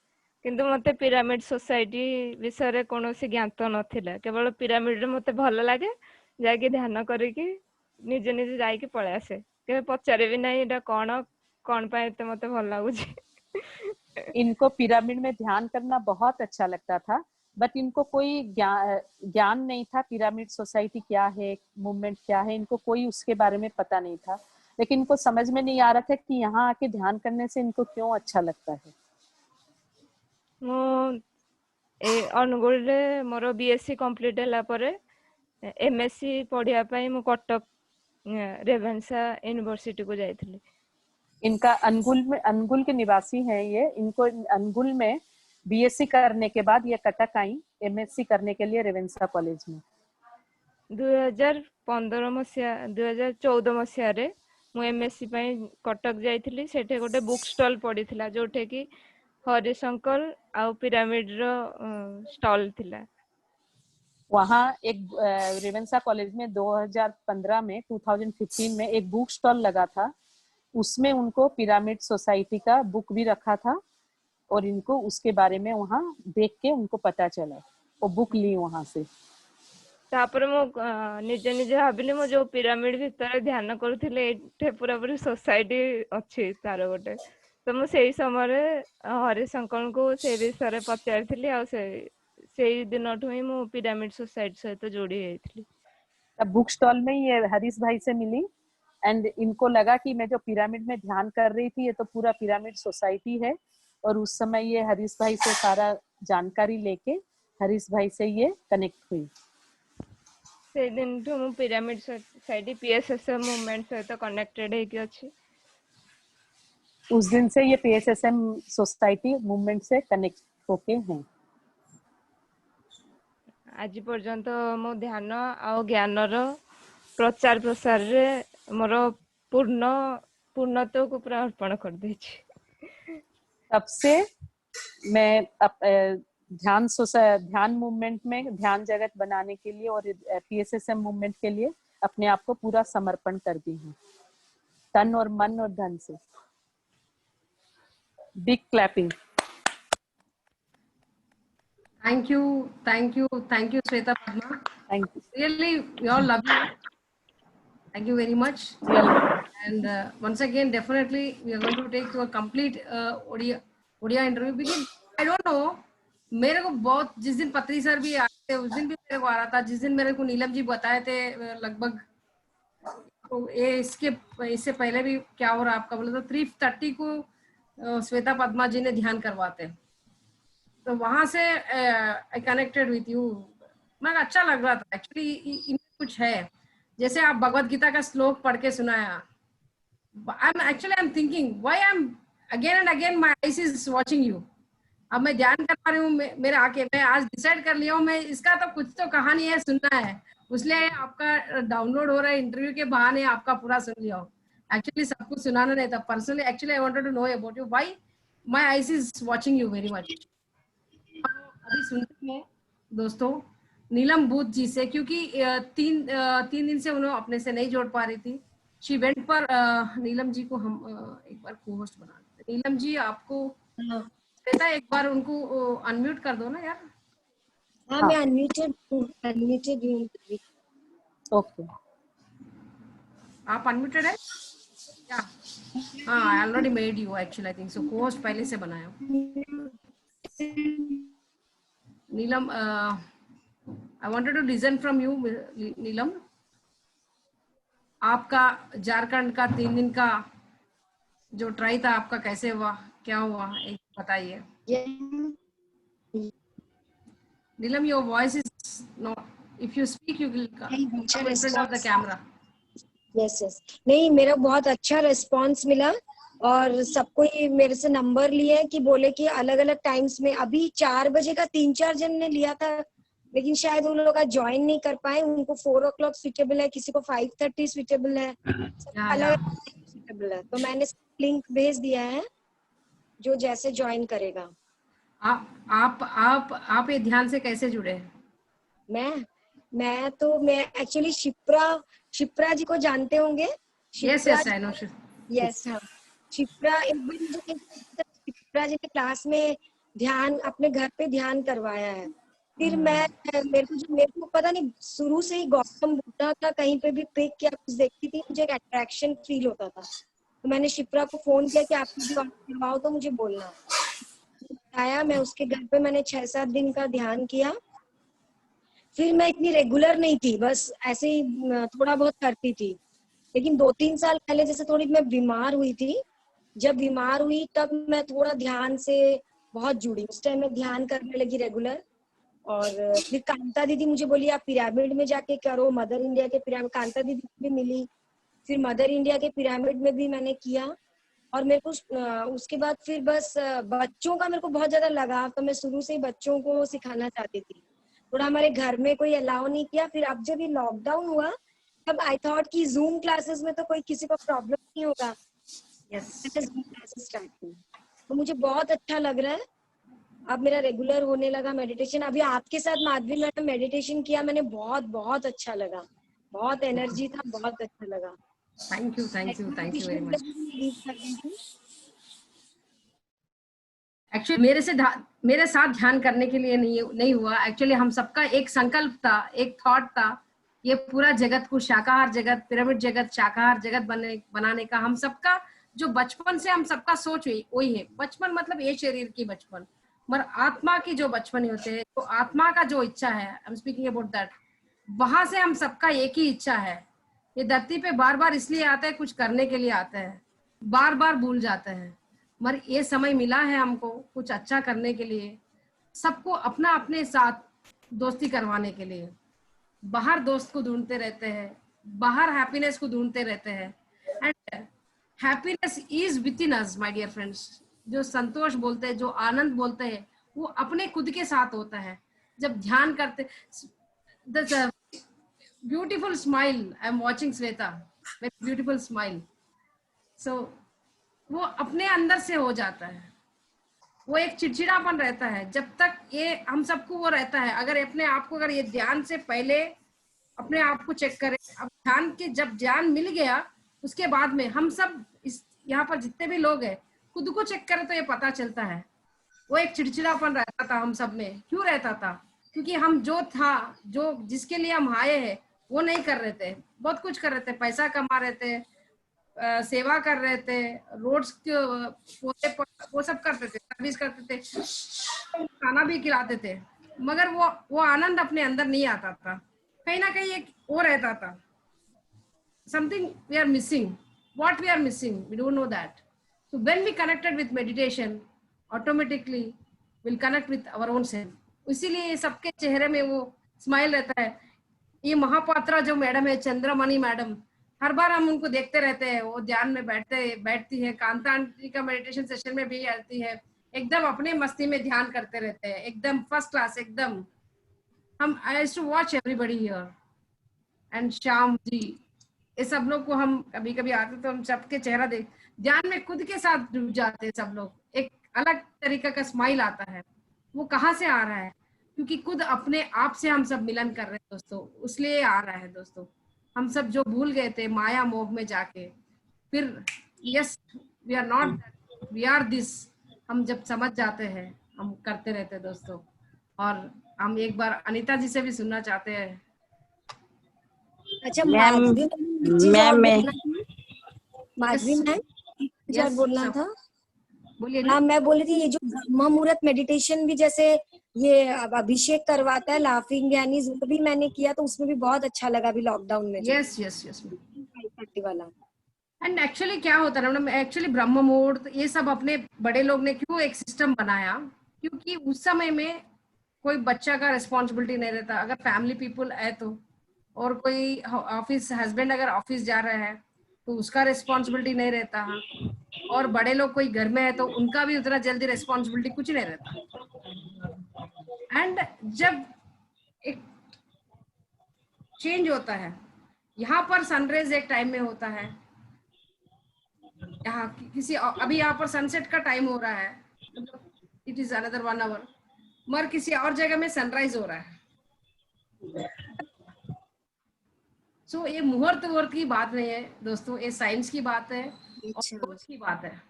[SPEAKER 2] किंतु मते पिरामिड सोसाइटी विषय कौनसी ज्ञान तो नथिला, केवल पिरामिड रे मते भल लागे जाके ध्यान करके निजे निजे जाके पळे आसे, के पचारे भी नहीं एटा कौन पाए ते मते भल लागुची।
[SPEAKER 3] इनको पिरामिड में ध्यान करना बहुत अच्छा लगता था, बट इनको कोई ज्ञान नहीं था पिरामिड सोसाइटी क्या है, मूवमेंट क्या है, इनको कोई उसके बारे में पता नहीं था। लेकिन इनको समझ में नहीं आ रहा था कि यहाँ आके ध्यान करने से इनको क्यों अच्छा लगता है।
[SPEAKER 2] मो अनुगुल रे मोर बीएससी कंप्लीट होला परे एमएससी पढ़िया पई मु कटक रेवेन्सा यूनिवर्सिटी को जाइथिली।
[SPEAKER 3] इनका अनुगुल के निवासी हैं ये। इनको अनुगुल में बीएससी करने के बाद ये कटक आई एमएससी करने के लिए रेवेन्सा कॉलेज में।
[SPEAKER 2] 2015 मसिया 2014 मसिया रे मु एमएससी पई कटक जाइथिली। सेठे गोटे बुक स्टॉल पड़ीथिला जोठे कि हरिशंकर आ पिरामिड रो स्टॉल थिला।
[SPEAKER 3] वहाँ एक रेवेन्सा कॉलेज में 2015 में एक बुक स्टॉल लगा था, उसमें उनको पिरामिड सोसाइटी का बुक भी रखा था और इनको उसके बारे में वहाँ देख के उनको पता चला, वो बुक ली वहाँ से।
[SPEAKER 2] तापर मो निजे निजे भाबिली मो जो पिरामिड भितर ध्यान करूथिले एठे पूरा पूरी सोसाइटी अछि तार गोटे, तो मु सेही समय हरिशंकर को से विषय पचारिथिली आ से दिनठू ही मु पिरामिड सोसाइटी सहित जोड़ी जाइथिली।
[SPEAKER 3] तब बुक स्टॉल में ये हरीश भाई से मिली एंड इनको लगा कि मैं जो पिरामिड में ध्यान कर रही थी ये तो पूरा पिरामिड सोसाइटी है, और उस समय ये हरीश भाई से सारा जानकारी लेके हरीश भाई से ये कनेक्ट हुई।
[SPEAKER 2] से दिन ठू मु पिरामिड सोसाइटी पीएसएसएम मूवमेंट सहित कनेक्टेड है कि अछि।
[SPEAKER 3] उस दिन से ये पीएसएसएम सोसाइटी मूवमेंट से कनेक्ट होके हैं।
[SPEAKER 2] आज पर्यंत मो ध्यान आ ज्ञान रो प्रचार प्रसार रे मोर पूर्णत्व को अर्पण कर देछि।
[SPEAKER 3] तब से मैं ध्यान मूवमेंट में ध्यान जगत बनाने के लिए और पीएसएसएम मूवमेंट के लिए अपने आप को पूरा समर्पण कर दी हूँ, तन और मन और धन से। Big clapping.
[SPEAKER 1] Thank you Shweta Padma.
[SPEAKER 3] Thank you.
[SPEAKER 1] Really, we all love you. Thank you very much.
[SPEAKER 3] Really.
[SPEAKER 1] And once again, definitely we are going to take to a complete Odia interview, because I don't know, मेरे को बहुत, जिस दिन पत्री sir भी आए थे उस दिन भी मेरे को आ रहा था, जिस दिन मेरे को नीलम जी बताए थे लगभग, तो इससे पहले भी क्या हो रहा आपका बोला था 3:30 को श्वेता पद्मा जी ने ध्यान करवाते हैं। तो वहां से आई कनेक्टेड विथ यू। मैं अच्छा लग रहा था एक्चुअली, इनमें कुछ है, जैसे आप भगवत गीता का श्लोक पढ़ के सुनाया। I'm thinking why I'm again and again my eyes is watching you। अब मैं ध्यान कर पा रही हूँ, मेरे आके मैं आज डिसाइड कर लिया हूँ, मैं इसका तो कुछ तो कहानी है, सुनना है, इसलिए आपका डाउनलोड हो रहा है, इंटरव्यू के बहाने आपका पूरा सुन लिया हूँ। एक्चुअली सब कुछ सुनाना नहीं था, personally actually I wanted to know about you, why my eyes is watching you very much. अभी सुनते हैं दोस्तों नीलम बूथ जी से, क्योंकि तीन दिन से उन्होंने अपने से नहीं जोड़ पा रही थी। शी वेंट पर नीलम जी को हम एक बार को होस्ट बना देते। नीलम जी आपको बेटा एक बार उनको अनम्यूट कर दो ना यार।
[SPEAKER 4] हाँ, मैं अनम्यूटेड हूँ।
[SPEAKER 3] ओके,
[SPEAKER 1] आप अनम्यूटेड है क्या? हाँ, I already made you actually, I think so, co host पहले से बनाया हूँ। Neelam, I wanted to listen from you Neelam. आपका झारखंड का 3 दिन का जो ट्राई था आपका, कैसे हुआ, क्या हुआ, एक बताइए। Neelam, your voice is not, if you speak you will come in front of the camera.
[SPEAKER 4] Yes, नहीं, मेरा बहुत अच्छा रिस्पांस मिला और सबको ये मेरे से नंबर लिया है कि बोले कि अलग अलग टाइम्स में, अभी 4 बजे का 3-4 जन ने लिया था, लेकिन शायद उन लोग ज्वाइन नहीं कर पाए। उनको 4 o'clock स्विचेबल है, किसी को 5:30 स्विचेबल है, सब अलग स्विचेबल है। तो मैंने लिंक भेज दिया है, जो जैसे ज्वाइन करेगा।
[SPEAKER 1] आप ये ध्यान से कैसे जुड़े?
[SPEAKER 4] मैं एक्चुअली शिप्रा जी को जानते होंगे।
[SPEAKER 1] Yes, I know.
[SPEAKER 4] यस, हाँ, शिप्रा शिप्रा जी ने क्लास में ध्यान अपने घर पे ध्यान करवाया है। फिर मेरे को पता नहीं, शुरू से ही गौतम बुद्धा का कहीं पे भी पिक या कुछ देखती थी, मुझे एक अट्रैक्शन फील होता था। तो मैंने शिप्रा को फोन किया कि आप करवाओ तो मुझे बोलना आया। मैं उसके घर पे मैंने 6-7 दिन का ध्यान किया। फिर मैं इतनी रेगुलर नहीं थी, बस ऐसे ही थोड़ा बहुत करती थी। लेकिन 2-3 साल पहले जैसे थोड़ी मैं बीमार हुई थी, जब बीमार हुई तब मैं थोड़ा ध्यान से बहुत जुड़ी। उस टाइम मैं ध्यान करने लगी रेगुलर। और फिर कांता दीदी मुझे बोली आप पिरामिड में जाके करो, मदर इंडिया के पिरामिड, कांता दीदी भी मिली। फिर मदर इंडिया के पिरामिड में भी मैंने किया। और मेरे को उसके बाद फिर बस बच्चों का मेरे को बहुत ज्यादा लगाव, तो मैं शुरू से ही बच्चों को सिखाना चाहती थी। थोड़ा हमारे घर में कोई अलाउ नहीं किया। फिर अब जब ये लॉकडाउन हुआ तब आई थॉट कि जूम क्लासेस में तो कोई किसी को प्रॉब्लम नहीं होगा। जूम क्लासेस स्टार्ट की तो मुझे बहुत अच्छा लग रहा है। अब मेरा रेगुलर होने लगा मेडिटेशन। अभी आपके साथ माधवी मैडम मेडिटेशन किया, मैंने बहुत अच्छा लगा, बहुत एनर्जी था, बहुत अच्छा लगा।
[SPEAKER 1] Thank you very much. Actually मेरे साथ ध्यान करने के लिए नहीं हुआ। एक्चुअली हम सबका एक संकल्प था, एक थॉट था, ये पूरा जगत को शाकाहार जगत, पिरामिड जगत, शाकाहार जगत बनाने का हम सबका जो बचपन से हम सबका सोच वही है। बचपन मतलब ये शरीर की बचपन, मगर आत्मा की जो बचपन होते हैं, तो आत्मा का जो इच्छा है, I am speaking about that, वहां से हम सबका एक ही इच्छा है। ये धरती पे बार बार इसलिए आता है, कुछ करने के लिए आता है, बार बार भूल जाते हैं, मगर ये समय मिला है हमको कुछ अच्छा करने के लिए, सबको अपना अपने साथ दोस्ती करवाने के लिए। बाहर दोस्त को ढूंढते रहते हैं, बाहर हैप्पीनेस को ढूंढते रहते हैं, and happiness is within us my dear friends. जो संतोष बोलते हैं, जो आनंद बोलते हैं, वो अपने खुद के साथ होता है जब ध्यान करते। Beautiful smile, I am watching Shweta, very beautiful smile. So वो अपने अंदर से हो जाता है। वो एक चिड़चिड़ापन रहता है जब तक ये हम सबको वो रहता है। अगर अपने आप को, अगर ये ध्यान से पहले अपने आप को चेक करें, अब ध्यान के जब ध्यान मिल गया उसके बाद में हम सब इस यहाँ पर जितने भी लोग हैं, खुद को चेक करें तो ये पता चलता है वो एक चिड़चिड़ापन रहता था हम सब में। क्यों रहता था? क्योंकि हम जो जिसके लिए हम आए हैं वो नहीं कर रहे थे। बहुत कुछ कर रहे थे, पैसा कमा रहे थे, सेवा कर रहे थे, रोड्स वो सब करते थे, सर्विस करते थे, खाना भी खिलाते थे, मगर वो आनंद अपने अंदर नहीं आता था। कहीं ना कहीं एक वो रहता था, something we are missing. What we are missing, we don't know that. So when we connected with meditation, automatically will connect with our own self. इसीलिए सबके चेहरे में वो स्माइल रहता है। ये महापात्रा जो मैडम है, चंद्रमणि मैडम, हर बार हम उनको देखते रहते हैं, वो ध्यान में बैठती है, कांता आंटी का मेडिटेशन सेशन में भी आती है, एकदम अपने मस्ती में ध्यान करते रहते हैं, एकदम फर्स्ट क्लास एकदम। हम I used to watch everybody here and Shyam ji, ये सब लोग को हम कभी कभी आते तो हम सबके चेहरा देख ध्यान में खुद के साथ डूब जाते हैं सब लोग। एक अलग तरीका का स्माइल आता है। वो कहाँ से आ रहा है? क्योंकि खुद अपने आप से हम सब मिलन कर रहे हैं दोस्तों, इसलिए आ रहा है दोस्तों। हम सब जो भूल गए थे माया मोह में जाके, फिर yes we are not, we are this, हम जब समझ जाते हैं हम करते रहते हैं दोस्तों। और हम एक बार अनीता जी से भी सुनना चाहते हैं।
[SPEAKER 4] अच्छा
[SPEAKER 5] मैम,
[SPEAKER 4] माधवी मैम कुछ और बोलना था।
[SPEAKER 1] बोलिए।
[SPEAKER 4] हाँ, मैं बोली थी ये जो ब्रह्म मुहूर्त मेडिटेशन भी जैसे ये अभिषेक करवाता है लाफिंग यानी, वो भी मैंने किया तो उसमें भी बहुत अच्छा लगा अभी लॉकडाउन में।
[SPEAKER 1] यस यस यस
[SPEAKER 4] वाला।
[SPEAKER 1] एंड एक्चुअली क्या होता है ना, एक्चुअली ब्रह्म मुहूर्त ये सब अपने बड़े लोग ने क्यों एक सिस्टम बनाया, क्योंकि उस समय में कोई बच्चा का रिस्पॉन्सिबिलिटी नहीं रहता अगर फैमिली पीपल है तो, और कोई ऑफिस हस्बैंड अगर ऑफिस जा रहा है तो उसका रिस्पॉन्सिबिलिटी नहीं रहता, और बड़े लोग कोई घर में है तो उनका भी उतना जल्दी रिस्पॉन्सिबिलिटी कुछ नहीं रहता। एंड जब एक चेंज होता है, यहाँ पर सनराइज एक टाइम में होता है, यहाँ किसी अभी यहाँ पर सनसेट का टाइम हो रहा है, इट इज अनदर 1 hour, मगर किसी और जगह में सनराइज हो रहा है। सो ये मुहूर्त वुहूर्त की बात नहीं है दोस्तों, ये साइंस की बात है और सोच की बात है।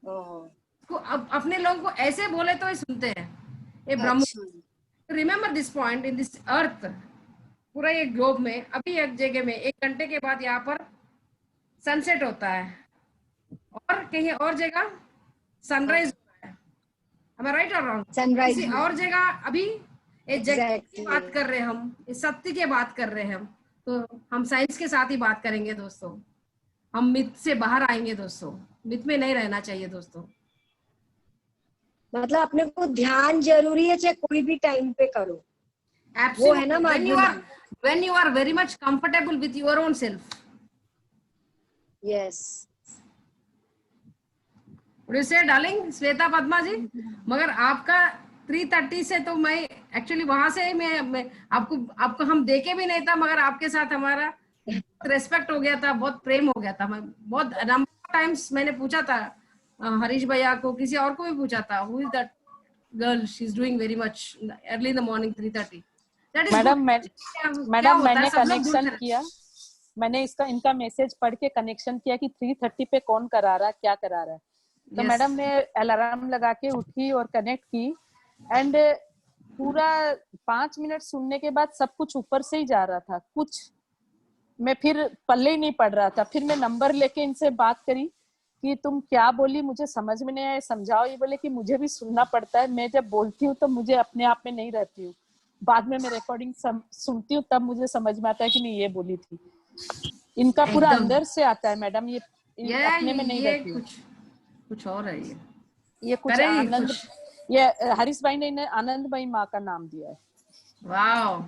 [SPEAKER 1] तो अब अपने लोगों को ऐसे बोले तो ये सुनते हैं। ये ब्रह्म, remember this point in this earth, पूरा ये ग्लोब में अभी एक जगह में 1 घंटे के बाद यहाँ पर सनसेट होता है और कहीं और जगह सनराइज होता है। am I right or wrong?
[SPEAKER 4] Sunrise
[SPEAKER 1] किसी और जगह अभी ये जगह की बात कर रहे हैं हम, इस सत्य की बात कर रहे हैं हम, तो हम साइंस के साथ ही बात करेंगे दोस्तों। हम मिथ से बाहर आएंगे दोस्तों, मिथ में नहीं रहना चाहिए दोस्तों।
[SPEAKER 4] मतलब अपने को ध्यान जरूरी है, चाहे कोई भी टाइम पे करो। वो है ना
[SPEAKER 1] when you are very much comfortable with your own self.
[SPEAKER 4] Yes.
[SPEAKER 1] What do you say, darling? Shweta Padma जी, मगर आपका 3:30 से तो मैं एक्चुअली वहां से मैं आपको हम देखे भी नहीं था, मगर आपके साथ हमारा रेस्पेक्ट हो गया था, बहुत प्रेम हो गया था। मैं बहुत नंबर टाइम्स मैंने पूछा था हरीश भैया को, किसी और को भी पूछा था, who is that girl, she is doing very much early in the morning 3:30।
[SPEAKER 3] Madam मैंने कनेक्शन किया, मैंने इनका मैसेज पढ़ के कनेक्शन किया कि 3:30 पे कौन करा रहा है, क्या करा रहा है। तो मैडम ने अलार्म लगा के उठी और कनेक्ट की, एंड पूरा 5 मिनट सुनने के बाद सब कुछ ऊपर से ही जा रहा था, कुछ मैं फिर पल्ले ही नहीं पड़ रहा था। फिर मैं नंबर लेके इनसे बात करी कि तुम क्या बोली, मुझे समझ में नहीं आया, समझाओ। ये बोले कि मुझे भी सुनना पड़ता है, मैं जब बोलती हूँ तो मुझे अपने आप में नहीं रहती हूँ, बाद में मैं रिकॉर्डिंग सुनती हूँ तब मुझे समझ में आता है कि नहीं ये बोली थी। इनका पूरा अंदर से आता है मैडम, ये अपने में नहीं रहती।
[SPEAKER 1] कुछ और है
[SPEAKER 3] ये कुछ आनंद, ये हरीश भाई ने आनंदमयी माँ का नाम दिया है।
[SPEAKER 1] वाओ,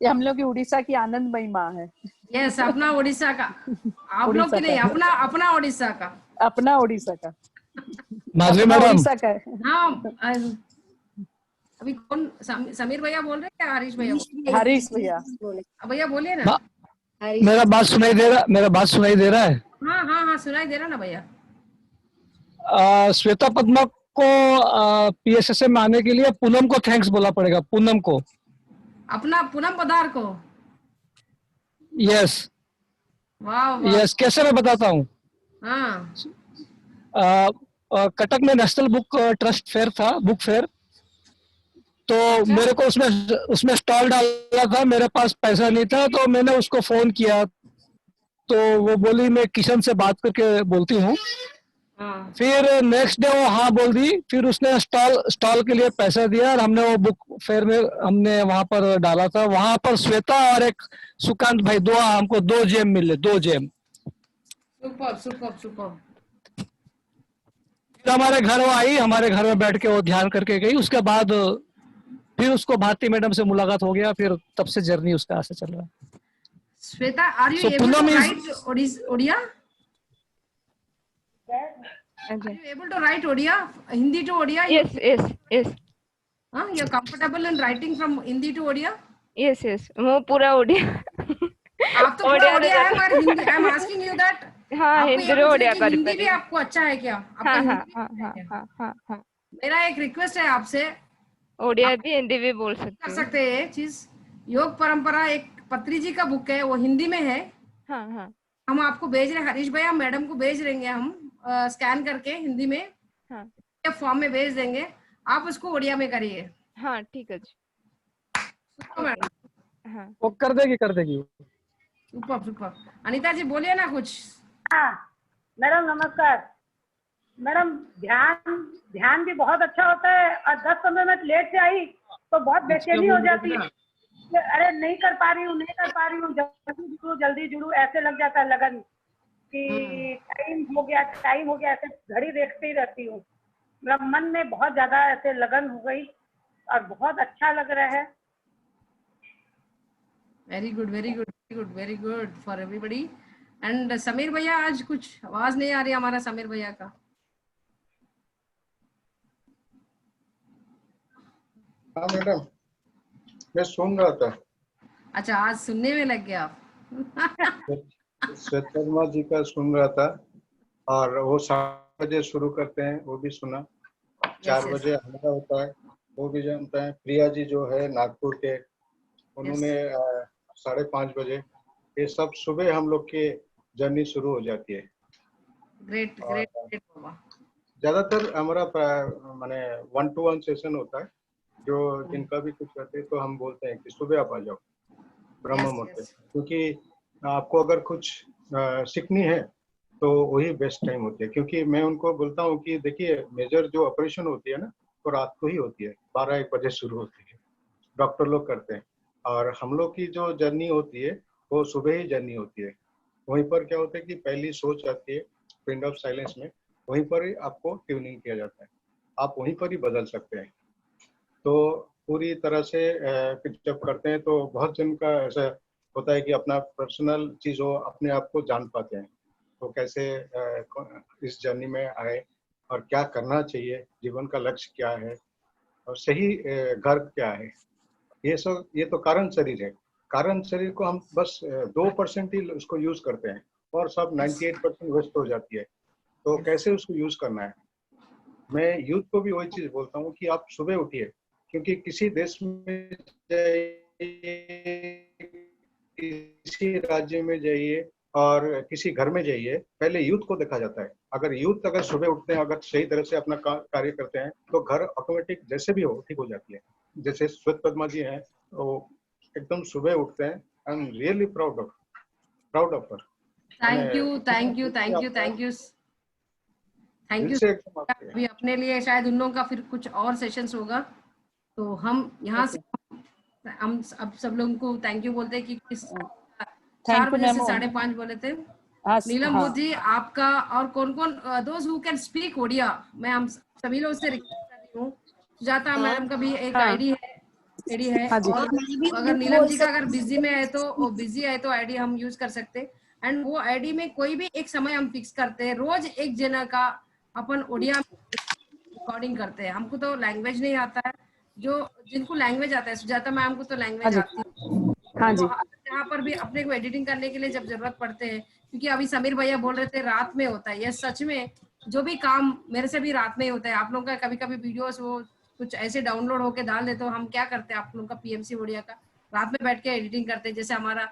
[SPEAKER 3] ये हम लोग की उड़ीसा की आनंदमयी माँ है।
[SPEAKER 1] यस, अपना उड़ीसा का, आप लोग की नहीं, अपना उड़ीसा का,
[SPEAKER 3] अपना उड़ीसा का,
[SPEAKER 1] माधवी मैडम
[SPEAKER 3] उड़ीसा का है।
[SPEAKER 1] हाँ, अभी कौन, समीर भैया बोल रहे हैं या हरीश भैया?
[SPEAKER 3] हरीश भैया।
[SPEAKER 1] भैया बोलिए ना।
[SPEAKER 6] मेरा बात सुनाई दे रहा है?
[SPEAKER 1] हाँ सुनाई दे रहा ना भैया।
[SPEAKER 6] श्वेता पद्मा को PSSM में आने के लिए पूनम को थैंक्स बोला पड़ेगा, पूनम को,
[SPEAKER 1] अपना पूनम पदार को।
[SPEAKER 6] यस यस, कैसे मैं बताता हूँ। कटक में नेशनल बुक ट्रस्ट फेयर था, बुक फेयर, तो मेरे को उसमें स्टॉल डाला था, मेरे पास पैसा नहीं था, तो मैंने उसको फोन किया, तो वो बोली मैं किशन से बात करके बोलती हूँ। फिर नेक्स्ट डे वो हाँ बोल दी, फिर उसने स्टॉल के लिए पैसा दिया और हमने वो बुक फेयर में हमने वहां पर डाला था। वहां पर श्वेता और एक सुकांत भाई, हमको 2 जेम मिले, 2 जेम।
[SPEAKER 1] सुपर।
[SPEAKER 6] फिर हमारे घर वो आई, हमारे घर में बैठ के वो ध्यान करके गई। उसके बाद फिर उसको भारती मैडम से मुलाकात हो गया, फिर तब से जर्नी उसका ऐसे चल रहा है।
[SPEAKER 1] Shweta, are you
[SPEAKER 6] So
[SPEAKER 1] able
[SPEAKER 6] Poonam
[SPEAKER 1] to
[SPEAKER 6] is-
[SPEAKER 1] write Odia? Are
[SPEAKER 2] अच्छा,
[SPEAKER 1] you able to write Odia? Hindi to Odia?
[SPEAKER 2] yes, yes, yes,
[SPEAKER 1] Huh? You're comfortable in writing from Hindi to Odia?
[SPEAKER 2] yes, yes, ମୁଁ ପୁରା ଓଡିଆ।
[SPEAKER 1] आप तो पूरा
[SPEAKER 2] ओडिया
[SPEAKER 1] ओडिया है,
[SPEAKER 2] कर-
[SPEAKER 1] मगर Hindi, I am asking you that,
[SPEAKER 2] हाँ,
[SPEAKER 1] आपको
[SPEAKER 2] हिंदी
[SPEAKER 1] ये
[SPEAKER 2] रे
[SPEAKER 1] पूछ रहे
[SPEAKER 2] ओडिया
[SPEAKER 1] कि
[SPEAKER 2] करी
[SPEAKER 1] हिंदी भी
[SPEAKER 2] पारी।
[SPEAKER 1] आपको अच्छा है क्या? आपका
[SPEAKER 2] हाँ, हाँ,
[SPEAKER 1] हिंदी भी
[SPEAKER 2] हाँ,
[SPEAKER 1] अच्छा है
[SPEAKER 2] हाँ,
[SPEAKER 1] क्या?
[SPEAKER 2] हाँ, हाँ, हाँ,
[SPEAKER 1] मेरा एक रिक्वेस्ट है आपसे,
[SPEAKER 2] ओडिया भी हिंदी भी बोल
[SPEAKER 1] कर
[SPEAKER 2] सकती हूँ।
[SPEAKER 1] सकते हैं ये चीज। योग परंपरा एक पत्री जी का बुक है, वो हिंदी में है।
[SPEAKER 2] हाँ, हाँ,
[SPEAKER 1] हम आपको भेज रहे हैं, हरीश भैया मैडम को भेज देंगे हम, स्कैन करके हिंदी में
[SPEAKER 2] हाँ,
[SPEAKER 1] फॉर्म में भेज देंगे, आप उसको ओडिया में करिए।
[SPEAKER 2] हाँ, ठीक है जी।
[SPEAKER 1] मैडम
[SPEAKER 2] हाँ,
[SPEAKER 6] वो कर देगी।
[SPEAKER 1] Super super. अनीता जी बोलिए ना कुछ।
[SPEAKER 5] हाँ मैडम नमस्कार। मैडम ध्यान भी बहुत अच्छा होता है, और 10-15 मिनट लेट से आई तो बहुत बेचैनी हो जाती है कि अरे नहीं कर पा रही हूँ, जल्दी जुड़ू, ऐसे लग जाता है लगन कि टाइम हो गया, ऐसे घड़ी देखते ही रहती हूँ। मेरा मन में बहुत ज्यादा ऐसे लगन हो गई और बहुत अच्छा लग रहा है।
[SPEAKER 1] Very good very good very good very good for everybody. And Sameer भैया, आज कुछ आवाज नहीं आ रही हमारा समीर भैया का।
[SPEAKER 7] हाँ मैडम, मैं सुन रहा था।
[SPEAKER 1] अच्छा, आज सुनने में लग गया आप।
[SPEAKER 7] श्वेता जी का सुन रहा था, और वो 7 बजे शुरू करते हैं, वो भी सुना। 4 बजे हमारा होता है, वो भी जानता है। प्रिया जी जो है नागपुर के, उन्होंने 5:30 बजे, ये सब सुबह हम लोग की जर्नी शुरू हो जाती है।
[SPEAKER 1] ग्रेट ग्रेट ग्रेट बाबा।
[SPEAKER 7] ज्यादातर हमारा माने 1-to-1 सेशन होता है, जो जिनका भी कुछ रहते हैं तो हम बोलते हैं कि सुबह आप आ जाओ ब्रह्म मुहूर्त में, क्योंकि आपको अगर कुछ सीखनी है तो वही बेस्ट टाइम होती है। क्योंकि मैं उनको बोलता हूँ कि देखिए, मेजर जो ऑपरेशन होती है ना, वो रात को ही होती है, 12-1 बजे शुरू होती है, डॉक्टर लोग करते हैं। और हम लोग की जो जर्नी होती है वो सुबह ही जर्नी होती है। वहीं पर क्या होता है कि पहली सोच आती है पिंड ऑफ साइलेंस में, वहीं पर ही आपको ट्यूनिंग किया जाता है, आप वहीं पर ही बदल सकते हैं। तो पूरी तरह से जब करते हैं तो बहुत जन का ऐसा होता है कि अपना पर्सनल चीज़ों अपने आप को जान पाते हैं, तो कैसे इस जर्नी में आए और क्या करना चाहिए, जीवन का लक्ष्य क्या है और सही घर क्या है। ये तो कारण शरीर है। कारण शरीर को हम बस 2% ही उसको यूज करते हैं, और सब 98% वेस्ट हो जाती है। तो कैसे उसको यूज करना है, मैं यूथ को भी वही चीज बोलता हूँ कि आप सुबह उठिए, क्योंकि किसी देश में जाइए, किसी राज्य में जाइए और किसी घर में जाइए, पहले यूथ को देखा जाता है। अगर यूथ अगर सुबह उठते हैं, अगर सही तरह से अपना कार्य करते हैं, तो घर ऑटोमेटिक जैसे भी हो ठीक हो जाती है। जैसे श्वेत पद्मा जी हैं, वो एकदम सुबह उठते हैं। I am really proud of her.
[SPEAKER 1] Thank you thank you thank you thank you thank you. अभी अपने लिए शायद उन लोगों का फिर कुछ और सेशंस होगा, तो हम यहाँ से हम अब सब लोगों को थैंक यू बोलते हैं कि 4 बजे से 5:30 बोले थे। नीलम जी आपका, और कौन कौन दोस्त हु कैन स्पीक ओडिया, मैं हम सभी लोग से रिक्वेस्ट कर रही हूँ। सुजाता मैडम का भी एक आईडी है, और अगर नीलम जी का अगर बिजी में है तो बिजी है तो आईडी हम यूज कर सकते हैं। एंड वो आईडी में कोई भी एक समय हम फिक्स करते हैं, रोज एक जना का अपन ओडिया रिकॉर्डिंग करते हैं। हमको तो लैंग्वेज नहीं आता है, जो जिनको लैंग्वेज आता है, सुजाता मैम को तो लैंग्वेज आती है। हाँ जी। यहाँ पर भी अपने को एडिटिंग करने के लिए जब जरूरत पड़ते हैं, क्योंकि अभी समीर भैया बोल रहे थे रात में होता है, ये सच में जो भी काम मेरे से भी रात में ही होता है। आप लोगों का कभी कभी वीडियोस वो कुछ ऐसे डाउनलोड होके डाल देते हो, हम क्या करते हैं, आप लोगों का पीएमसी ओडिया का रात में बैठ के एडिटिंग करते हैं। जैसे हमारा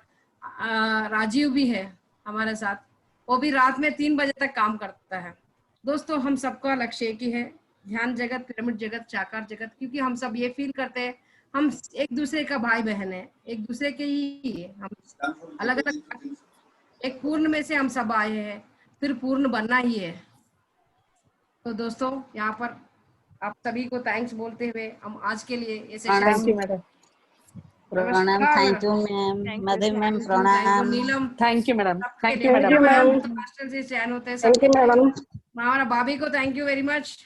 [SPEAKER 1] राजीव भी है हमारे साथ, वो भी रात में 3 बजे तक काम करता है। दोस्तों, हम सबका लक्ष्य एक ही है, ध्यान जगत, पिरामिड जगत, साकार जगत, क्योंकि हम सब ये फील करते हैं हम एक दूसरे का भाई बहन है, एक दूसरे के ही हम अलग अलग, एक पूर्ण में से हम सब आए हैं, फिर पूर्ण बनना ही है। तो दोस्तों, यहाँ पर आप सभी को थैंक्स बोलते हुए हम आज के लिए ये सेशन,
[SPEAKER 3] थैंक यू मैडम,
[SPEAKER 8] प्रणाम, thank you ma'am, mother ma'am प्रणाम,
[SPEAKER 1] Neelam
[SPEAKER 3] thank you madam,
[SPEAKER 1] hostel से चयन होते हैं, हमारा भाभी को thank you very much.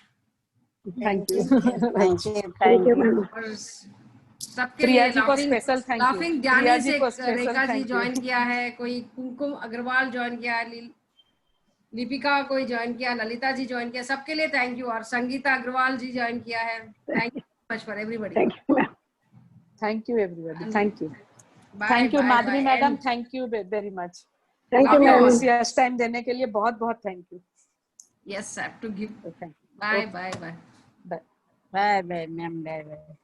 [SPEAKER 3] Thank you.
[SPEAKER 8] Thank you.
[SPEAKER 1] और सबके
[SPEAKER 3] प्रिया
[SPEAKER 1] लिए
[SPEAKER 3] जी को special thank you.
[SPEAKER 1] Laughing
[SPEAKER 3] Priya
[SPEAKER 1] Dhyani
[SPEAKER 3] ji
[SPEAKER 1] से
[SPEAKER 3] को special
[SPEAKER 1] Rekha ji
[SPEAKER 3] thank you.
[SPEAKER 1] Join किया है, कोई कुमकुम अग्रवाल ज्वाइन किया है, लिपिका कोई ज्वाइन किया, ललिता जी ज्वाइन किया, सबके लिए थैंक यू। और संगीता अग्रवाल जी ज्वाइन किया है। Thank you much for everybody.
[SPEAKER 3] Thank you everybody. Thank you.
[SPEAKER 1] Bye
[SPEAKER 3] thank you
[SPEAKER 1] bye
[SPEAKER 3] Madhavi
[SPEAKER 1] bye.
[SPEAKER 3] Madam, thank you very much.
[SPEAKER 4] Thank you
[SPEAKER 3] आपका
[SPEAKER 4] मैम।
[SPEAKER 3] प्रीशियस टाइम देने के लिए बहुत बहुत thank you.
[SPEAKER 1] Yes, I have to give.
[SPEAKER 3] Thank you.
[SPEAKER 1] Bye bye bye.
[SPEAKER 3] Bye.
[SPEAKER 8] Bye bye ma'am, bye bye.